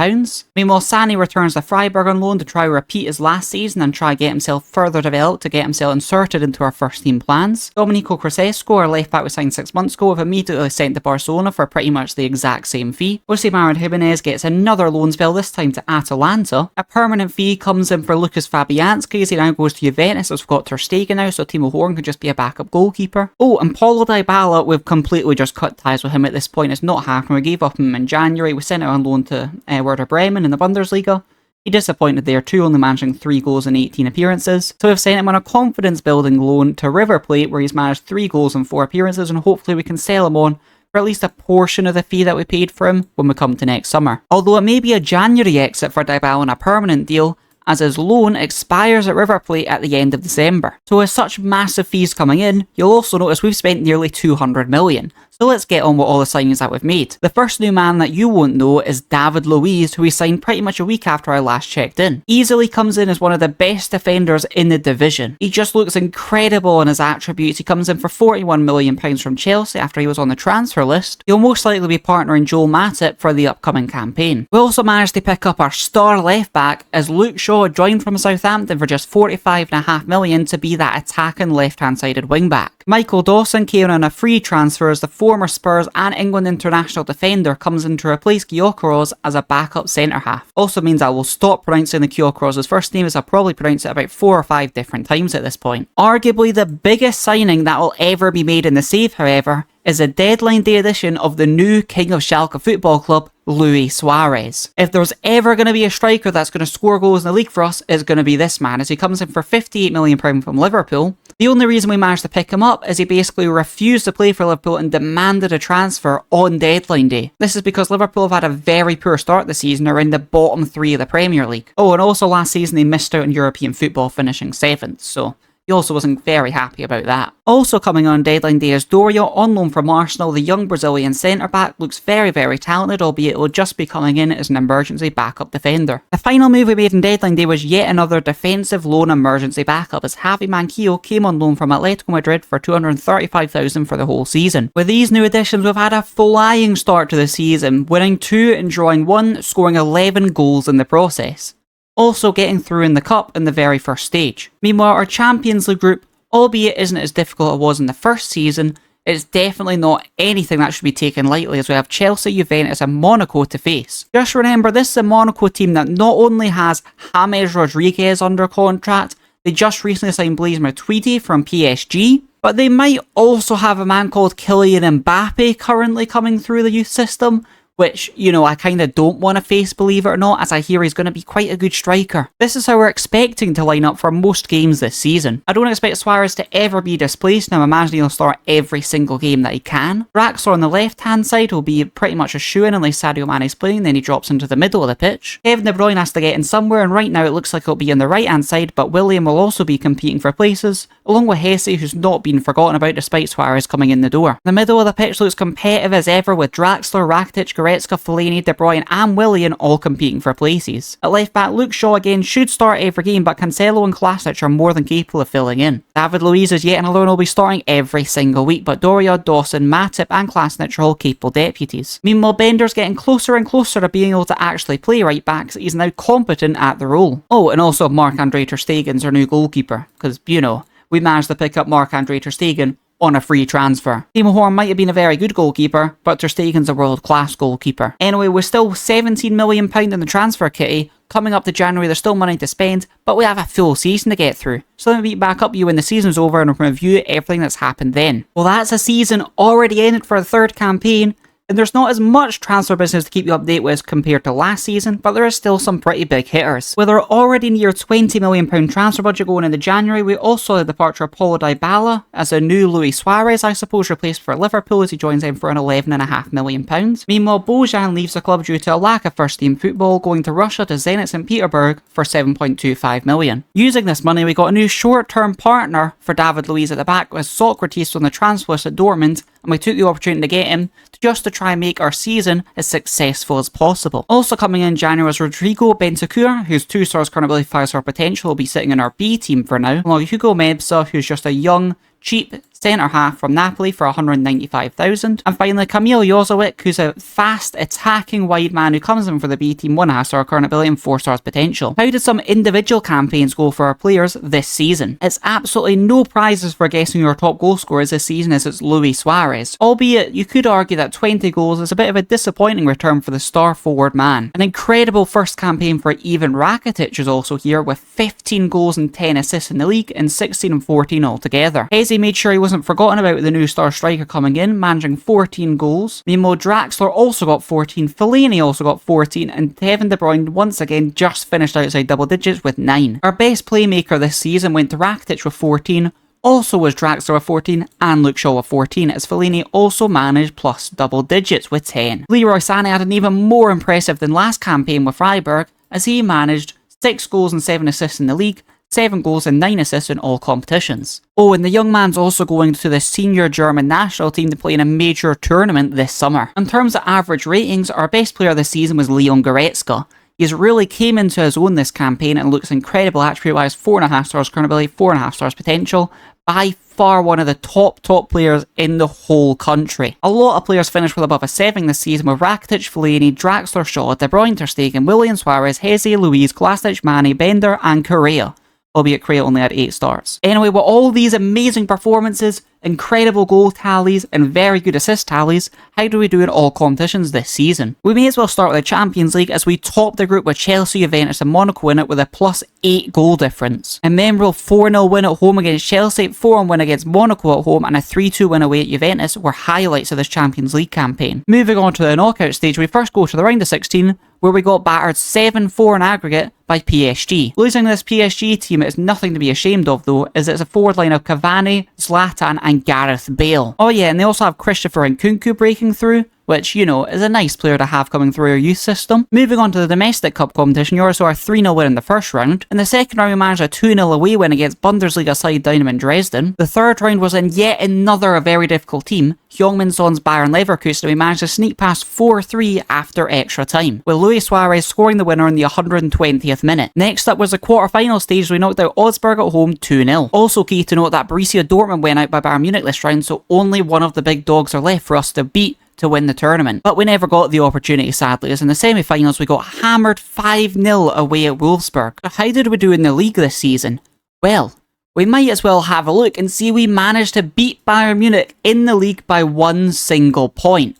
Meanwhile, Sani returns to Freiburg on loan to try repeat his last season and try get himself further developed to get himself inserted into our first team plans. Domenico Crasesco, our left back we signed 6 months ago, was immediately sent to Barcelona for pretty much the exact same fee. Marco Reus gets another loan spell, this time to Atalanta. A permanent fee comes in for Lucas Fabianski as he now goes to Juventus, as we've got Ter Stegen now, so Timo Horn could just be a backup goalkeeper. Oh, and Paulo Dybala, we've completely just cut ties with him at this point. It's not happening. We gave up him in January. We sent him on loan to Werder Bremen in the Bundesliga. He disappointed there too, only managing 3 goals in 18 appearances. So we've sent him on a confidence-building loan to River Plate, where he's managed 3 goals in 4 appearances, and hopefully we can sell him on for at least a portion of the fee that we paid for him when we come to next summer. Although it may be a January exit for Dybala on a permanent deal, as his loan expires at River Plate at the end of December. So with such massive fees coming in, you'll also notice we've spent nearly 200 million. So let's get on with all the signings that we've made. The first new man that you won't know is David Luiz, who we signed pretty much a week after I last checked in. Easily comes in as one of the best defenders in the division. He just looks incredible in his attributes. He comes in for £41 million from Chelsea after he was on the transfer list. He'll most likely be partnering Joel Matip for the upcoming campaign. We also managed to pick up our star left back as Luke Shaw joined from Southampton for just £45.5 million to be that attacking left-hand sided wing back. Michael Dawson came on a free transfer as the former Spurs and England international defender comes in to replace Gyökeres as a backup centre-half. Also means I will stop pronouncing the Gyökeres' first name, as I'll probably pronounce it about 4 or 5 different times at this point. Arguably the biggest signing that will ever be made in the save, however, is a deadline day edition of the new king of Schalke Football Club, Luis Suarez. If there's ever going to be a striker that's going to score goals in the league for us, it's going to be this man, as he comes in for £58 million from Liverpool. The only reason we managed to pick him up is he basically refused to play for Liverpool and demanded a transfer on deadline day. This is because Liverpool have had a very poor start this season, around the bottom 3 of the Premier League. Oh, and also last season they missed out on European football, finishing 7th, so he also wasn't very happy about that. Also coming on deadline day is Doria, on loan from Arsenal. The young Brazilian centre-back looks very, very talented, albeit will just be coming in as an emergency backup defender. The final move we made on deadline day was yet another defensive loan emergency backup, as Javi Manquillo came on loan from Atletico Madrid for $235,000 for the whole season. With these new additions, we've had a flying start to the season, winning 2 and drawing 1, scoring 11 goals in the process. Also getting through in the cup in the very first stage. Meanwhile, our Champions League group, albeit isn't as difficult as it was in the first season, it's definitely not anything that should be taken lightly, as we have Chelsea, Juventus and Monaco to face. Just remember, this is a Monaco team that not only has James Rodriguez under contract, they just recently signed Blaise Matuidi from PSG, but they might also have a man called Kylian Mbappe currently coming through the youth system, which, you know, I kind of don't want to face, believe it or not, as I hear he's going to be quite a good striker. This is how we're expecting to line up for most games this season. I don't expect Suarez to ever be displaced, and I'm imagining he'll start every single game that he can. Draxler on the left-hand side will be pretty much a shoo-in unless Sadio Mane's playing, then he drops into the middle of the pitch. Kevin De Bruyne has to get in somewhere, and right now it looks like he'll be on the right-hand side, but William will also be competing for places, along with Hesse, who's not been forgotten about despite Suarez coming in the door. The middle of the pitch looks competitive as ever, with Draxler, Rakitic, Goretzka, Fellaini, De Bruyne and Willian all competing for places. At left back, Luke Shaw again should start every game, but Cancelo and Kolasinac are more than capable of filling in. David Luiz is yet another one will be starting every single week, but Doria, Dawson, Matip and Kolasinac are all capable deputies. Meanwhile, Bender's getting closer and closer to being able to actually play right back, so he's now competent at the role. Oh, and also Marc-Andre Ter Stegen's our new goalkeeper, because, you know, we managed to pick up Marc-Andre Ter Stegen on a free transfer. Timo Horn might have been a very good goalkeeper, but Ter Stegen's a world-class goalkeeper. Anyway, we're still £17 million in the transfer kitty. Coming up to January, there's still money to spend, but we have a full season to get through. So let me meet back up you when the season's over and we can review everything that's happened then. Well, that's a season already ended for the 3rd campaign, and there's not as much transfer business to keep you updated with compared to last season, but there is still some pretty big hitters. With our already near £20 million transfer budget going into January, we also had the departure of Paulo Dybala as a new Luis Suarez, I suppose, replaced for Liverpool as he joins them for an £11.5 million. Meanwhile, Bojan leaves the club due to a lack of first team football, going to Russia to Zenit St. Petersburg for £7.25 million. Using this money, we got a new short-term partner for David Luiz at the back, with Socrates on the transfer list at Dortmund, and we took the opportunity to get him just to try and make our season as successful as possible. Also coming in January is Rodrigo Bentancur, whose 2 stars currently 5-star potential will be sitting in our B team for now, along with Hugo Mebsa, who's just a young, cheap centre-half from Napoli for 195,000. And finally, Kamil Jozovic, who's a fast, attacking wide man who comes in for the B team, 1.5 star current ability and 4 stars potential. How did some individual campaigns go for our players this season? It's absolutely no prizes for guessing your top goal scorers this season, as it's Luis Suarez. Albeit, you could argue that 20 goals is a bit of a disappointing return for the star forward man. An incredible first campaign for Ivan Rakitic is also here, with 15 goals and 10 assists in the league and 16 and 14 altogether. Hezi made sure he wasn't forgotten about with the new star striker coming in, managing 14 goals. Mimo Draxler also got 14, Fellaini also got 14, and Kevin De Bruyne once again just finished outside double digits with 9. Our best playmaker this season went to Rakitic with 14, also was Draxler with 14 and Luke Shaw with 14, as Fellaini also managed plus double digits with 10. Leroy Sané had an even more impressive than last campaign with Freiburg, as he managed 6 goals and 7 assists in the league, 7 goals and 9 assists in all competitions. Oh, and the young man's also going to the senior German national team to play in a major tournament this summer. In terms of average ratings, our best player this season was Leon Goretzka. He's really came into his own this campaign and looks incredible attribute-wise, 4.5 stars current ability, 4.5 stars potential. By far one of the top players in the whole country. A lot of players finished with above a 7 this season, with Rakitic, Fellaini, Draxler, Shaw, De Bruyne, Ter Stegen, Willian, Suarez, Hezi, Luiz, Kolasinac, Mane, Bender and Correa. Albeit Correa only had 8 stars. Anyway, with all these amazing performances, incredible goal tallies and very good assist tallies, how do we do in all competitions this season? We may as well start with the Champions League, as we top the group with Chelsea, Juventus and Monaco in it with a +8 goal difference. A memorable 4-0 win at home against Chelsea, 4-1 win against Monaco at home and a 3-2 win away at Juventus were highlights of this Champions League campaign. Moving on to the knockout stage, we first go to the round of 16, where we got battered 7-4 in aggregate by PSG. Losing this PSG team is nothing to be ashamed of though, as it's a forward line of Cavani, Zlatan and Gareth Bale. Oh yeah, and they also have Christopher Nkunku breaking through, which, you know, is a nice player to have coming through your youth system. Moving on to the domestic cup competition, you also are 3-0 win in the first round. In the second round, we managed a 2-0 away win against Bundesliga side Dynamo Dresden. The third round was in yet another very difficult team, Heung-min Son's Bayern Leverkusen, and we managed to sneak past 4-3 after extra time, with Luis Suarez scoring the winner in the 120th minute. Next up was the quarter-final stage, we knocked out Augsburg at home 2-0. Also key to note that Borussia Dortmund went out by Bayern Munich this round, so only one of the big dogs are left for us to beat to win the tournament. But we never got the opportunity, sadly, as in the semi-finals we got hammered 5-0 away at Wolfsburg. So how did we do in the league this season? Well, we might as well have a look and see we managed to beat Bayern Munich in the league by 1 single point.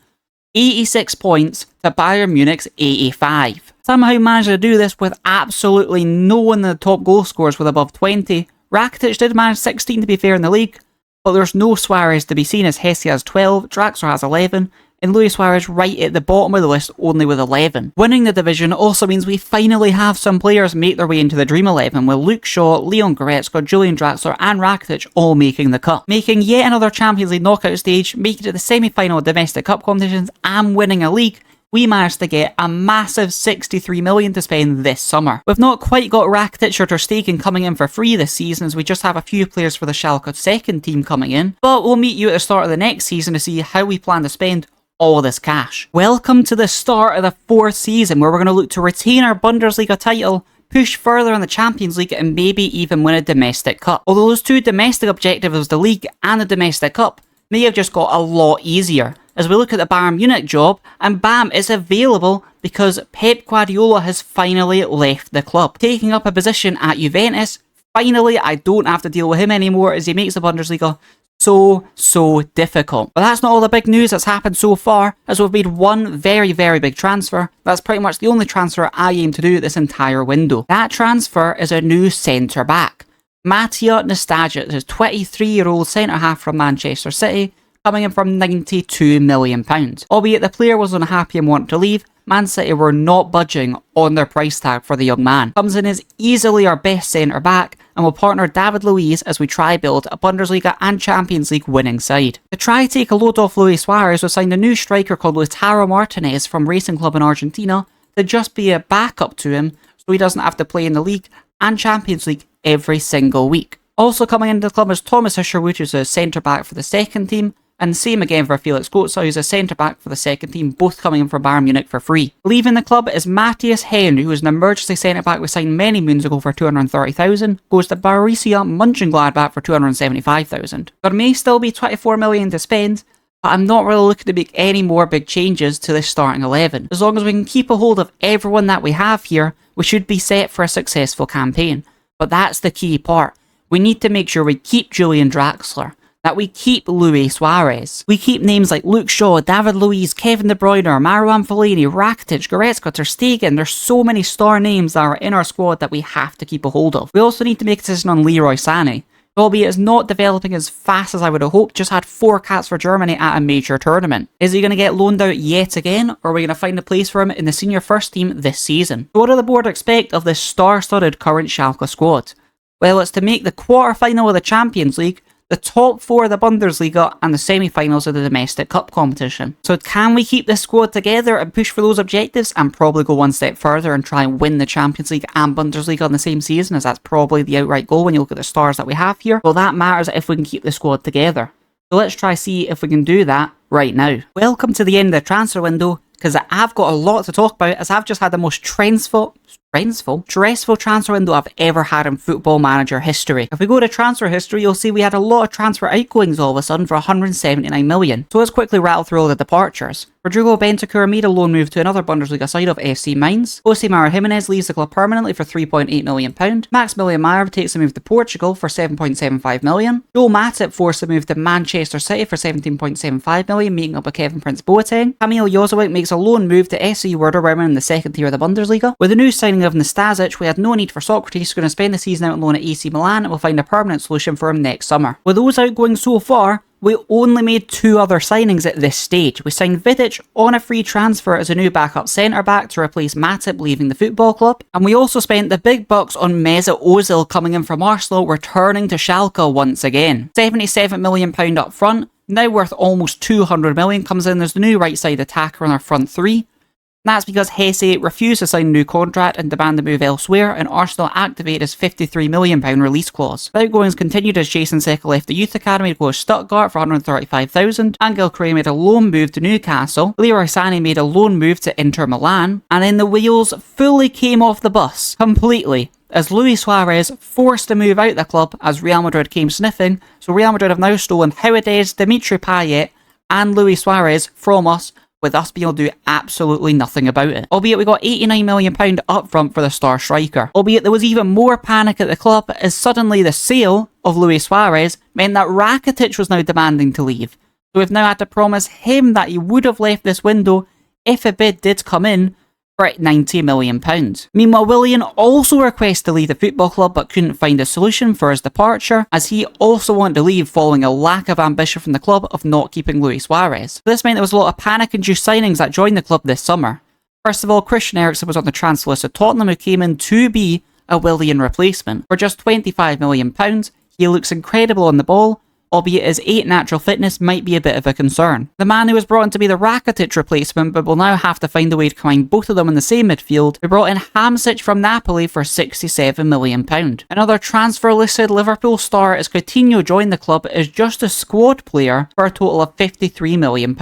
86 points to Bayern Munich's 85. Somehow managed to do this with absolutely no one in the top goal scorers with above 20. Rakitic did manage 16 to be fair in the league, but there's no Suarez to be seen, as Hesse has 12, Draxler has 11, and Luis Suarez right at the bottom of the list only with 11. Winning the division also means we finally have some players make their way into the Dream 11, with Luke Shaw, Leon Goretzka, Julian Draxler and Rakitic all making the cut. Making yet another Champions League knockout stage, making it to the semi-final of domestic cup competitions and winning a league, we managed to get a massive 63 million to spend this summer. We've not quite got Rakitic or Ter Stegen coming in for free this season, as we just have a few players for the Schalke second team coming in, but we'll meet you at the start of the next season to see how we plan to spend all this cash. Welcome to the start of the 4th season, where we're going to look to retain our Bundesliga title, push further in the Champions League and maybe even win a domestic cup. Although those two domestic objectives, the league and the domestic cup, may have just got a lot easier, as we look at the Bayern Munich job, and bam, it's available because Pep Guardiola has finally left the club, taking up a position at Juventus. Finally, I don't have to deal with him anymore, as he makes the Bundesliga so difficult. But that's not all the big news that's happened so far, as we've made one very big transfer. That's pretty much the only transfer I aim to do this entire window. That transfer is a new centre back. Mattia Nestajic is a 23-year-old centre-half from Manchester City, coming in from £92 million. Albeit the player was unhappy and wanted to leave, Man City were not budging on their price tag for the young man. Comes in as easily our best centre-back, and will partner David Luiz as we try build a Bundesliga and Champions League winning side. To try take a load off Luis Suarez, we signed a new striker called Lautaro Martinez from Racing Club in Argentina to just be a backup to him, so he doesn't have to play in the league and Champions League every single week. Also coming into the club is Thomas Huscherwood, who's a centre-back for the second team, and same again for Felix Götze, who's a centre-back for the second team, both coming in from Bayern Munich for free. Leaving the club is Matthias Henry, who is an emergency centre-back we signed many moons ago for 230,000, goes to Borussia Mönchengladbach for 275,000. There may still be 24 million to spend, but I'm not really looking to make any more big changes to this starting 11. As long as we can keep a hold of everyone that we have here, we should be set for a successful campaign. But that's the key part. We need to make sure we keep Julian Draxler, that we keep Luis Suarez. We keep names like Luke Shaw, David Luiz, Kevin De Bruyne, Marouane Fellaini, Rakitic, Goretzka, Ter Stegen. There's so many star names that are in our squad that we have to keep a hold of. We also need to make a decision on Leroy Sané. Albeit it's not developing as fast as I would have hoped, just had 4 caps for Germany at a major tournament. Is he going to get loaned out yet again, or are we going to find a place for him in the senior first team this season? So what do the board expect of this star-studded current Schalke squad? Well, it's to make the quarter-final of the Champions League, the top 4 of the Bundesliga, and the semi-finals of the domestic cup competition. So can we keep this squad together and push for those objectives, and probably go one step further and try and win the Champions League and Bundesliga in the same season, as that's probably the outright goal when you look at the stars that we have here? Well, that matters if we can keep the squad together. So let's try see if we can do that right now. Welcome to the end of the transfer window, because I've got a lot to talk about, as I've just had the most stressful transfer window I've ever had in Football Manager history. If we go to transfer history, you'll see we had a lot of transfer outgoings all of a sudden for 179 million. So let's quickly rattle through all the departures. Rodrigo Bentancur made a loan move to another Bundesliga side of FC Mainz. Josemar Jimenez leaves the club permanently for £3.8 million. Maximilian Meyer takes a move to Portugal for £7.75 million. Joel Matip forced a move to Manchester City for £17.75 million, meeting up with Kevin Prince Boateng. Kamil Jozovic makes a loan move to SC Werder Bremen in the second tier of the Bundesliga. With the new signing of Nastasic, we had no need for Socrates, going to spend the season out on loan at AC Milan, and we'll find a permanent solution for him next summer. With those outgoings so far, we only made 2 other signings at this stage. We signed Vidic on a free transfer as a new backup centre-back to replace Matip leaving the football club. And we also spent the big bucks on Mesut Ozil coming in from Arsenal, returning to Schalke once again. £77 million up front, now worth almost 200 million, comes in as the new right side attacker on our front 3. That's because Hesse refused to sign a new contract and demand to move elsewhere, and Arsenal activated his £53 million release clause. The outgoings continued as Jason Secca left the youth academy to go to Stuttgart for £135,000, Angel Correa made a loan move to Newcastle, Leroy Sané made a loan move to Inter Milan, and then the wheels fully came off the bus, completely, as Luis Suarez forced to move out the club as Real Madrid came sniffing. So Real Madrid have now stolen Howades, Dimitri Payet, and Luis Suarez from us, with us being able to do absolutely nothing about it. Albeit we got £89 million up front for the star striker. Albeit there was even more panic at the club, as suddenly the sale of Luis Suarez meant that Rakitic was now demanding to leave. So we've now had to promise him that he would have left this window if a bid did come in for £90 million. Meanwhile, Willian also requested to leave the football club but couldn't find a solution for his departure, as he also wanted to leave following a lack of ambition from the club of not keeping Luis Suarez. This meant there was a lot of panic-induced signings that joined the club this summer. First of all, Christian Eriksen was on the transfer list at Tottenham, who came in to be a Willian replacement. For just £25 million, he looks incredible on the ball, albeit his 8 natural fitness might be a bit of a concern. The man who was brought in to be the Rakitic replacement, but will now have to find a way to combine both of them in the same midfield, we brought in Hamsik from Napoli for £67 million. Another transfer-listed Liverpool star as Coutinho joined the club as just a squad player for a total of £53 million.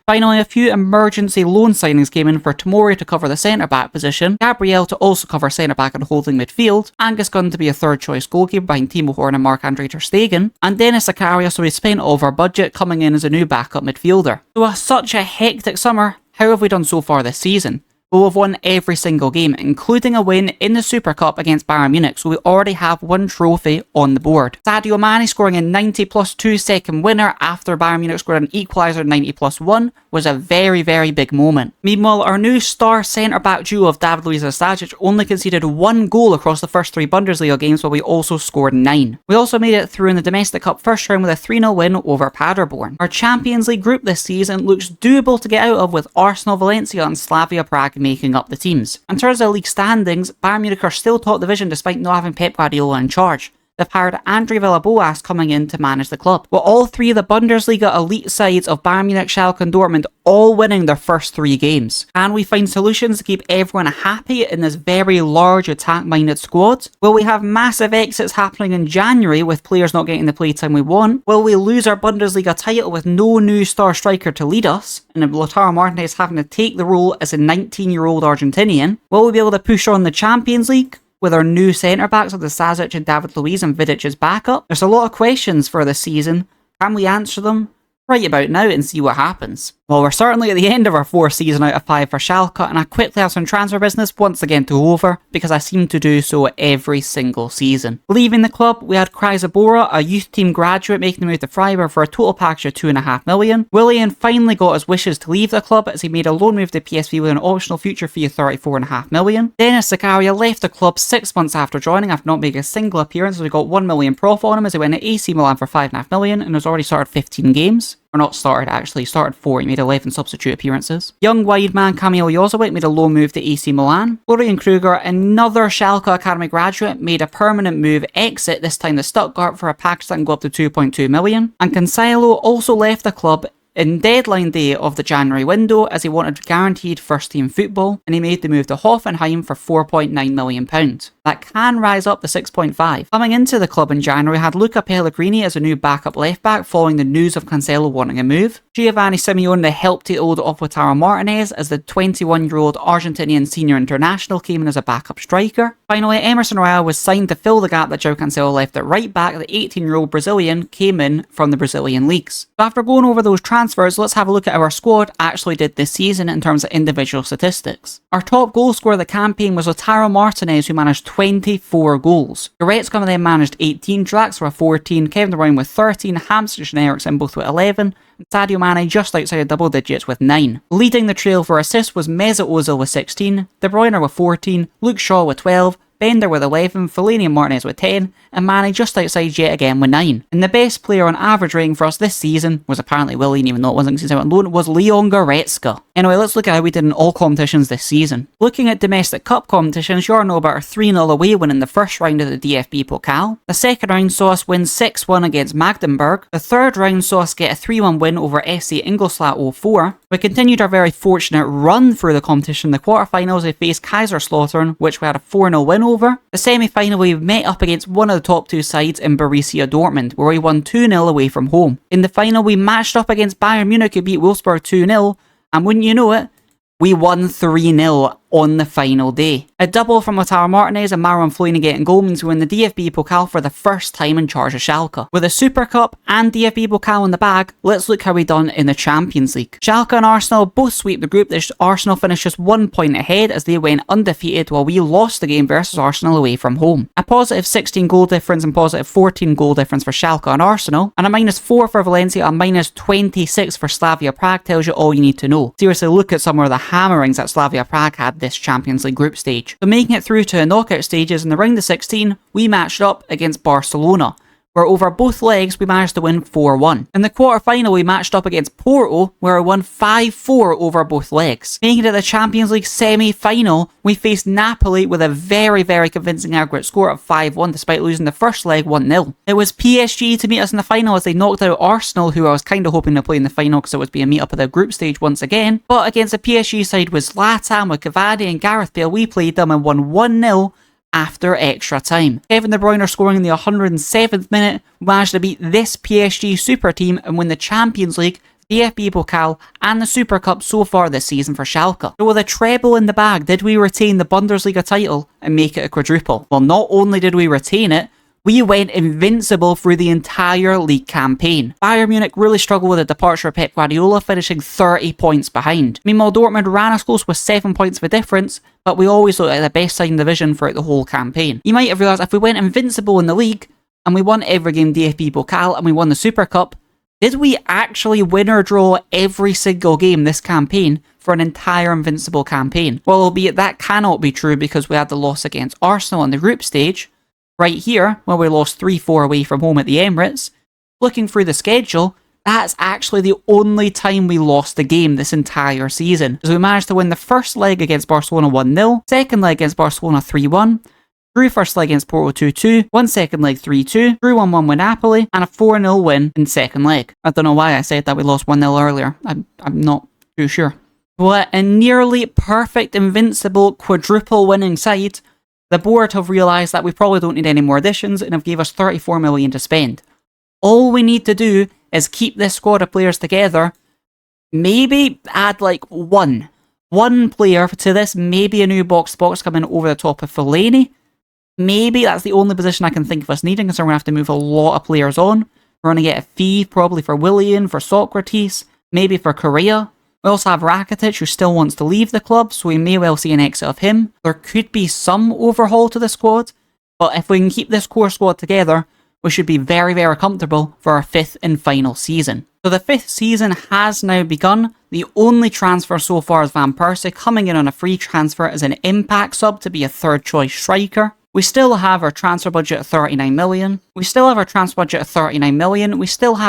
Finally, a few emergency loan signings came in for Tomori to cover the centre-back position, Gabriel to also cover centre-back and holding midfield, Angus Gunn to be a third-choice goalkeeper behind Timo Horn and Marc-Andre Ter Stegen, and Dennis Zakaria, so we spent all of our budget coming in as a new backup midfielder. So such a hectic summer, how have we done so far this season? Well, we've won every single game, including a win in the Super Cup against Bayern Munich, so we already have 1 trophy on the board. Sadio Mane scoring a 90+2 second winner after Bayern Munich scored an equaliser 90+1 was a very, very big moment. Meanwhile, our new star centre-back duo of David Luiz and Nastasic only conceded 1 goal across the first 3 Bundesliga games, while we also scored 9. We also made it through in the domestic cup first round with a 3-0 win over Paderborn. Our Champions League group this season looks doable to get out of, with Arsenal, Valencia and Slavia Prague making up the teams. In terms of league standings, Bayern Munich are still top division despite not having Pep Guardiola in charge. they've hired Andre Villas-Boas coming in to manage the club. With all three of the Bundesliga elite sides of Bayern Munich, Schalke and Dortmund all winning their first 3 games. Can we find solutions to keep everyone happy in this very large attack-minded squad? Will we have massive exits happening in January with players not getting the playtime we want? Will we lose our Bundesliga title with no new star striker to lead us, and Lautaro Martinez having to take the role as a 19-year-old Argentinian? Will we be able to push on the Champions League with our new centre-backs of the Sazic and David Luiz and Vidic's backup? There's a lot of questions for this season. Can we answer them right about now and see what happens? Well, we're certainly at the end of our 4th season out of 5 for Schalke, and I quickly have some transfer business once again to go over, because I seem to do so every single season. Leaving the club, we had Kreisabora, a youth team graduate, making the move to Freiburg for a total package of $2.5 million. Willian finally got his wishes to leave the club as he made a loan move to PSV with an optional future fee of $34.5 million. Dennis Zakaria left the club 6 months after joining after not making a single appearance, so we got $1 million profit on him as he went to AC Milan for $5.5 million and has already started 15 games. Or not started, actually. Started 4. He made 11 substitute appearances. Young wide man Kamil Jozowicz made a loan move to AC Milan. Florian Kruger, another Schalke Academy graduate, made a permanent move exit, this time to Stuttgart, for a package that can go up to $2.2 million. And Cancelo also left the club in deadline day of the January window as he wanted guaranteed first team football, and he made the move to Hoffenheim for £4.9 million. That can rise up to 6.5. Coming into the club in January had Luca Pellegrini as a new backup left back following the news of Cancelo wanting a move. Giovanni Simeone helped take hold of Lautaro Martinez as the 21-year-old Argentinian senior international came in as a backup striker. Finally, Emerson Royal was signed to fill the gap that João Cancelo left at right back. The 18-year-old Brazilian came in from the Brazilian leagues. So after going over those transfers, let's have a look at how our squad actually did this season in terms of individual statistics. Our top goal scorer of the campaign was Lautaro Martinez, who managed 24 goals. Goretzka then managed 18, Drax with 14, Kevin De Bruyne with 13, Hamsik and Eriksen both with 11, and Sadio Mane just outside double digits with 9. Leading the trail for assists was Mesut Ozil with 16, De Bruyne with 14, Luke Shaw with 12, Bender with 11, Fellaini and Martinez with 10, and Mane just outside yet again with 9. And the best player on average rating for us this season was apparently Willian, even though it wasn't because he's out on loan, was Leon Goretzka. Anyway, let's look at how we did in all competitions this season. Looking at domestic cup competitions, you all know about our 3-0 away win in the first round of the DFB Pokal. The second round saw us win 6-1 against Magdeburg. The third round saw us get a 3-1 win over SC Ingolstadt 04. We continued our very fortunate run through the competition. In the quarterfinals, we faced Kaiserslautern, which we had a 4-0 win over. The semi-final, we met up against one of the top 2 sides in Borussia Dortmund, where we won 2-0 away from home. In the final, we matched up against Bayern Munich, who beat Wolfsburg 2-0, and wouldn't you know it, we won 3-0 on the final day. A double from Lautaro Martinez and Marouane Fellaini getting goal means we win the DFB Pokal for the first time in charge of Schalke. With a Super Cup and DFB Pokal in the bag, let's look how we done in the Champions League. Schalke and Arsenal both sweep the group. Arsenal finished just 1 point ahead as they went undefeated, while we lost the game versus Arsenal away from home. A positive 16 goal difference and positive 14 goal difference for Schalke and Arsenal, and a -4 for Valencia and -26 for Slavia Prague tells you all you need to know. Seriously, look at some of the hammerings that Slavia Prague had this Champions League group stage. So making it through to the knockout stages, in the round of 16, we matched up against Barcelona, where over both legs we managed to win 4-1. In the quarter-final, we matched up against Porto, where we won 5-4 over both legs. Making it to the Champions League semi-final, we faced Napoli with a very, very convincing aggregate score of 5-1, despite losing the first leg 1-0. It was PSG to meet us in the final as they knocked out Arsenal, who I was kind of hoping to play in the final because it would be a meet-up of the group stage once again. But against the PSG side with Zlatan, with Cavani and Gareth Bale, we played them and won 1-0 after extra time. Kevin De Bruyne scoring in the 107th minute, managed to beat this PSG super team and win the Champions League, DFB Pokal and the Super Cup so far this season for Schalke. So with a treble in the bag, did we retain the Bundesliga title and make it a quadruple? Well, not only did we retain it, we went invincible through the entire league campaign. Bayern Munich really struggled with the departure of Pep Guardiola, finishing 30 points behind. Meanwhile, Dortmund ran us close with 7 points of a difference, but we always looked like the best side in the division throughout the whole campaign. You might have realised if we went invincible in the league, and we won every game DFB Pokal, and we won the Super Cup, did we actually win or draw every single game this campaign for an entire invincible campaign? Well, albeit that cannot be true because we had the loss against Arsenal in the group stage. Right here, where we lost 3-4 away from home at the Emirates, looking through the schedule, that's actually the only time we lost the game this entire season. So we managed to win the first leg against Barcelona 1-0, second leg against Barcelona 3-1, Drew first leg against Porto 2-2, won second leg 3-2, drew 1-1 with Napoli, and a 4-0 win in second leg. I don't know why I said that we lost 1-0 earlier. I'm not too sure. What a nearly perfect, invincible, quadruple winning side, the board have realised that we probably don't need any more additions and have gave us 34 million to spend. All we need to do is keep this squad of players together, maybe add like one player to this, maybe a new box-to-box coming over the top of Fellaini. Maybe that's the only position I can think of us needing, because we're going to have to move a lot of players on. We're going to get a fee probably for Willian, for Socrates, maybe for Correa. We also have Rakitic, who still wants to leave the club, so we may well see an exit of him. There could be some overhaul to the squad, but if we can keep this core squad together, we should be very, very comfortable for our 5th and final season. So the 5th season has now begun. The only transfer so far is Van Persie, coming in on a free transfer as an impact sub to be a third choice striker. We still have our transfer budget of 39 million. We still have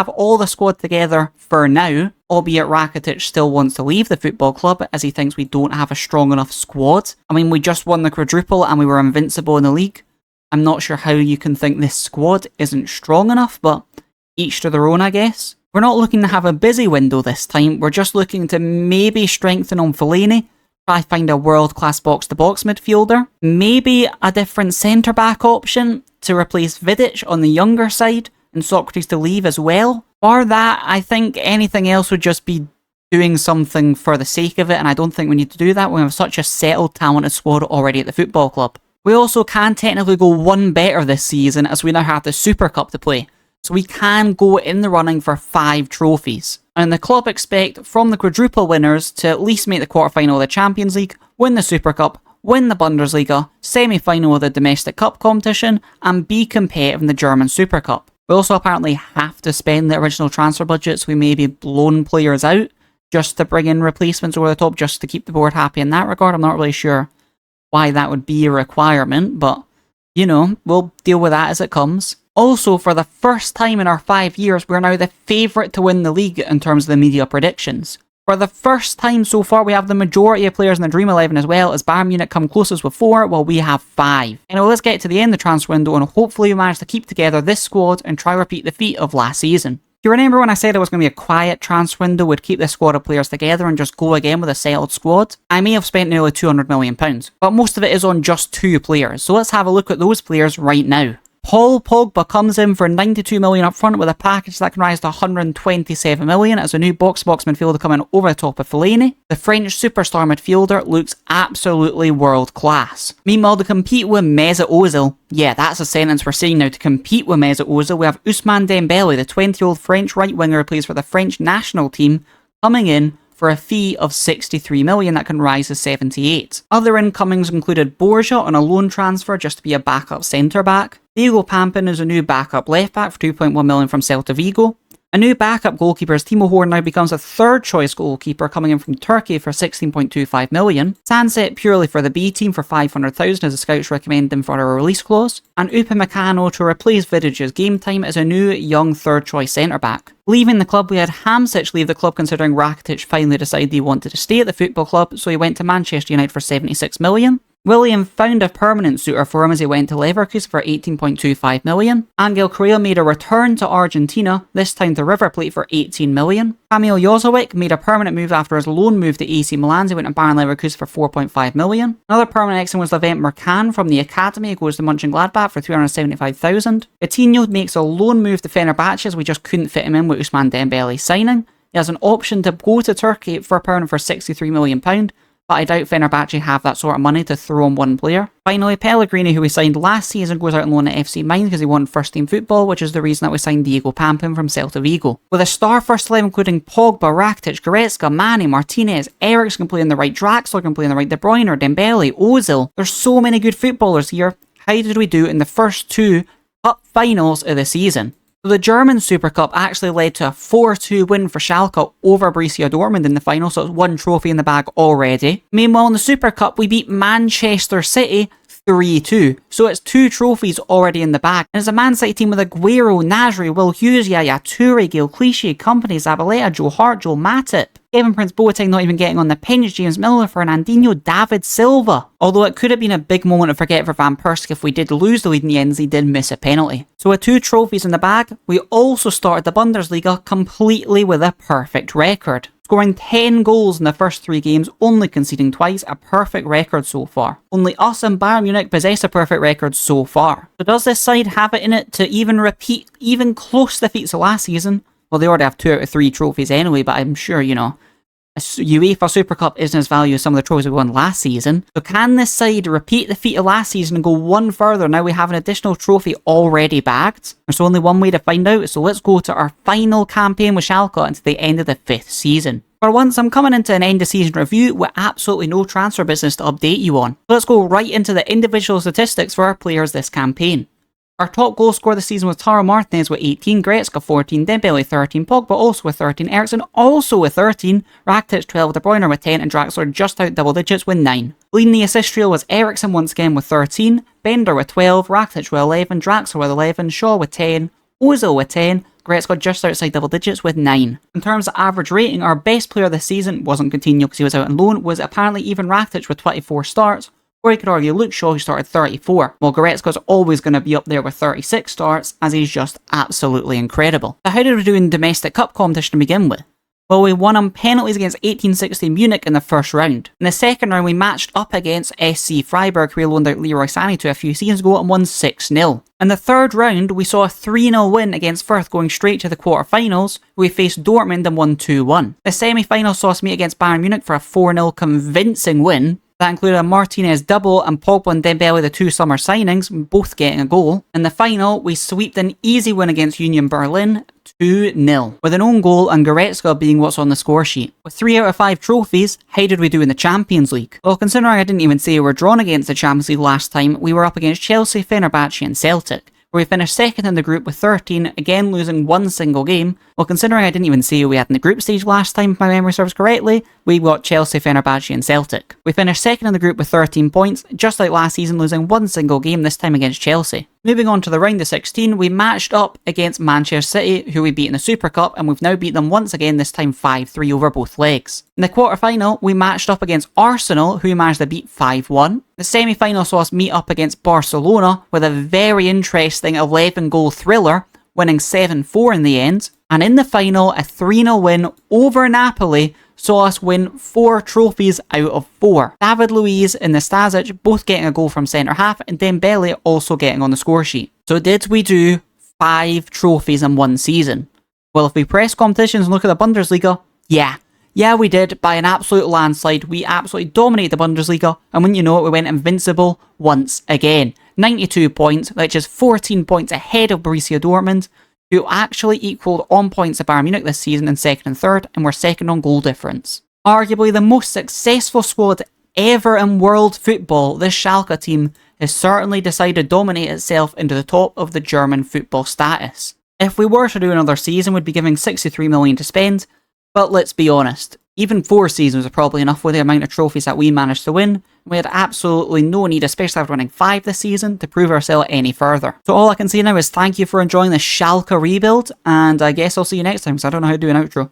all the squad together for now, albeit Rakitic still wants to leave the football club as he thinks we don't have a strong enough squad. I mean, we just won the quadruple and we were invincible in the league. I'm not sure how you can think this squad isn't strong enough, but each to their own, I guess. We're not looking to have a busy window this time. We're just looking to maybe strengthen on Fellaini, try find a world-class box-to-box midfielder, maybe a different centre-back option to replace Vidic on the younger side, and Socrates to leave as well. Bar that, I think anything else would just be doing something for the sake of it, and I don't think we need to do that. We have such a settled, talented squad already at the football club. We also can technically go one better this season, as we now have the Super Cup to play. So we can go in the running for 5 trophies. And the club expect from the quadruple winners to at least make the quarterfinal of the Champions League, win the Super Cup, win the Bundesliga, semi-final of the domestic cup competition, and be competitive in the German Super Cup. We also apparently have to spend the original transfer budget, so we may be loan players out just to bring in replacements over the top, just to keep the board happy in that regard. I'm not really sure why that would be a requirement, but, you know, we'll deal with that as it comes. Also, for the first time in our 5 years, we're now the favourite to win the league in terms of the media predictions. For the first time so far, we have the majority of players in the Dream 11 as well, as Bayern Munich come closest with 4, while we have 5. Anyway, let's get to the end of the transfer window, and hopefully we manage to keep together this squad and try repeat the feat of last season. Do you remember when I said it was going to be a quiet transfer window, would keep this squad of players together and just go again with a settled squad? I may have spent nearly £200 million, but most of it is on just 2 players, so let's have a look at those players right now. Paul Pogba comes in for 92 million up front with a package that can rise to 127 million as a new box-to-box midfielder coming over the top of Fellaini. The French superstar midfielder looks absolutely world class. Meanwhile, to compete with Mesut Ozil, yeah, that's a sentence we're saying now, to compete with Mesut Ozil, we have Ousmane Dembele, the 20-year-old French right winger who plays for the French national team, coming in for a fee of 63 million that can rise to 78. Other incomings included Borja on a loan transfer just to be a backup centre-back. Diego Pampin is a new backup left-back for 2.1 million from Celta Vigo. A new backup goalkeeper as Timo Horn now becomes a third choice goalkeeper coming in from Turkey for 16.25 million. Sanset purely for the B team for 500,000 as the scouts recommend him for a release clause. And Upamecano to replace Vidic's game time as a new young third choice centre back. Leaving the club, we had Hamsik leave the club considering Rakitic finally decided he wanted to stay at the football club, so he went to Manchester United for 76 million. William found a permanent suitor for him as he went to Leverkusen for 18.25 million. Angel Correa made a return to Argentina, this time to River Plate for 18 million. Kamil Jozovic made a permanent move after his loan move to AC Milan. He went to Bayern Leverkusen for 4.5 million. Another permanent exit was Levent Mercan from the academy. He goes to Mönchengladbach for 375,000. Coutinho makes a loan move to Fenerbahce as we just couldn't fit him in with Ousmane Dembele signing. He has an option to go to Turkey for a pound for £63 million. But I doubt Fenerbahce have that sort of money to throw on one player. Finally, Pellegrini, who we signed last season, goes out on loan at FC Mainz because he wanted first team football, which is the reason that we signed Diego Pampin from Celta Vigo. With a star first 11 including Pogba, Rakitic, Goretzka, Mane, Martinez, Eriksen can play in the right, Draxler can play in the right, De Bruyne, or Dembele, Ozil. There's so many good footballers here. How did we do in the first 2 cup finals of the season? So the German Super Cup actually led to a 4-2 win for Schalke over Borussia Dortmund in the final, so it's 1 trophy in the bag already. Meanwhile, in the Super Cup, we beat Manchester City 3-2, so it's 2 trophies already in the bag. And it's a Man City team with Aguero, Nasri, Will Hughes, Yaya Toure, Gil Clichy, Company, Zabaleta, Joe Hart, Joel Matip. Kevin Prince Boateng not even getting on the bench, James Milner, Fernandinho, David Silva. Although it could have been a big moment to forget for Van Persie if we did lose the lead in the end as he did miss a penalty. So with 2 trophies in the bag, we also started the Bundesliga completely with a perfect record. Scoring 10 goals in the first 3 games, only conceding twice, a perfect record so far. Only us and Bayern Munich possess a perfect record so far. So does this side have it in it to even repeat even close defeats of last season? Well, they already have 2 out of 3 trophies anyway, but I'm sure, you know, a UEFA Super Cup isn't as valuable as some of the trophies we won last season. So can this side repeat the feat of last season and go one further? Now we have an additional trophy already bagged. There's only one way to find out, so let's go to our final campaign with Schalke until the end of the 5th season. For once, I'm coming into an end of season review with absolutely no transfer business to update you on. So let's go right into the individual statistics for our players this campaign. Our top goal scorer this season was Taro Martinez with 18, Goretzka 14, Dembele 13, Pogba also with 13, Eriksen also with 13, Rakitic 12, De Bruyne with 10, and Draxler just out double digits with 9. Leading the assist trio was Eriksen once again with 13, Bender with 12, Rakitic with 11, Draxler with 11, Shaw with 10, Ozil with 10, Goretzka just outside double digits with 9. In terms of average rating, our best player this season wasn't Coutinho because he was out on loan, was apparently even Rakitic with 24 starts, or you could argue Luke Shaw who started 34, while Goretzka's always going to be up there with 36 starts as he's just absolutely incredible. So how did we do in domestic cup competition to begin with? Well, we won on penalties against 1816 Munich in the first round. In the second round, we matched up against SC Freiburg, who we loaned out Leroy Sané to a few seasons ago and won 6-0. In the third round, we saw a 3-0 win against Firth going straight to the quarterfinals. We faced Dortmund and won 2-1. The semi-final saw us meet against Bayern Munich for a 4-0 convincing win. That included a Martinez double and Pogba and Dembele, the 2 summer signings, both getting a goal. In the final, we sweeped an easy win against Union Berlin, 2-0, with an own goal and Goretzka being what's on the score sheet. With 3 out of 5 trophies, how did we do in the Champions League? Well, considering I didn't even say we were drawn against the Champions League last time, we were up against Chelsea, Fenerbahce and Celtic, where we finished second in the group with 13, again losing 1 single game. Well, considering I didn't even say who we had in the group stage last time, if my memory serves correctly, we got Chelsea, Fenerbahce and Celtic. We finished second in the group with 13 points, just like last season, losing 1 single game, this time against Chelsea. Moving on to the round of 16, we matched up against Manchester City, who we beat in the Super Cup, and we've now beat them once again, this time 5-3 over both legs. In the quarter-final, we matched up against Arsenal, who we managed to beat 5-1. The semi-final saw us meet up against Barcelona with a very interesting 11-goal thriller, winning 7-4 in the end. And in the final, a 3-0 win over Napoli saw us win 4 trophies out of 4. David Luiz and Nastasic both getting a goal from centre half, and Dembele also getting on the score sheet. So did we do 5 trophies in 1 season? Well, if we press competitions and look at the Bundesliga, yeah we did, by an absolute landslide. We absolutely dominated the Bundesliga, and when you know it, we went invincible once again. 92 points, which is 14 points ahead of Borussia Dortmund, who actually equalled on points to Bayern Munich this season in second and third, and were second on goal difference. Arguably the most successful squad ever in world football, this Schalke team has certainly decided to dominate itself into the top of the German football status. If we were to do another season, we'd be giving 63 million to spend, but let's be honest, even 4 seasons are probably enough with the amount of trophies that we managed to win. We had absolutely no need, especially after winning 5 this season, to prove ourselves any further. So all I can say now is thank you for enjoying the Schalke rebuild, and I guess I'll see you next time because I don't know how to do an outro.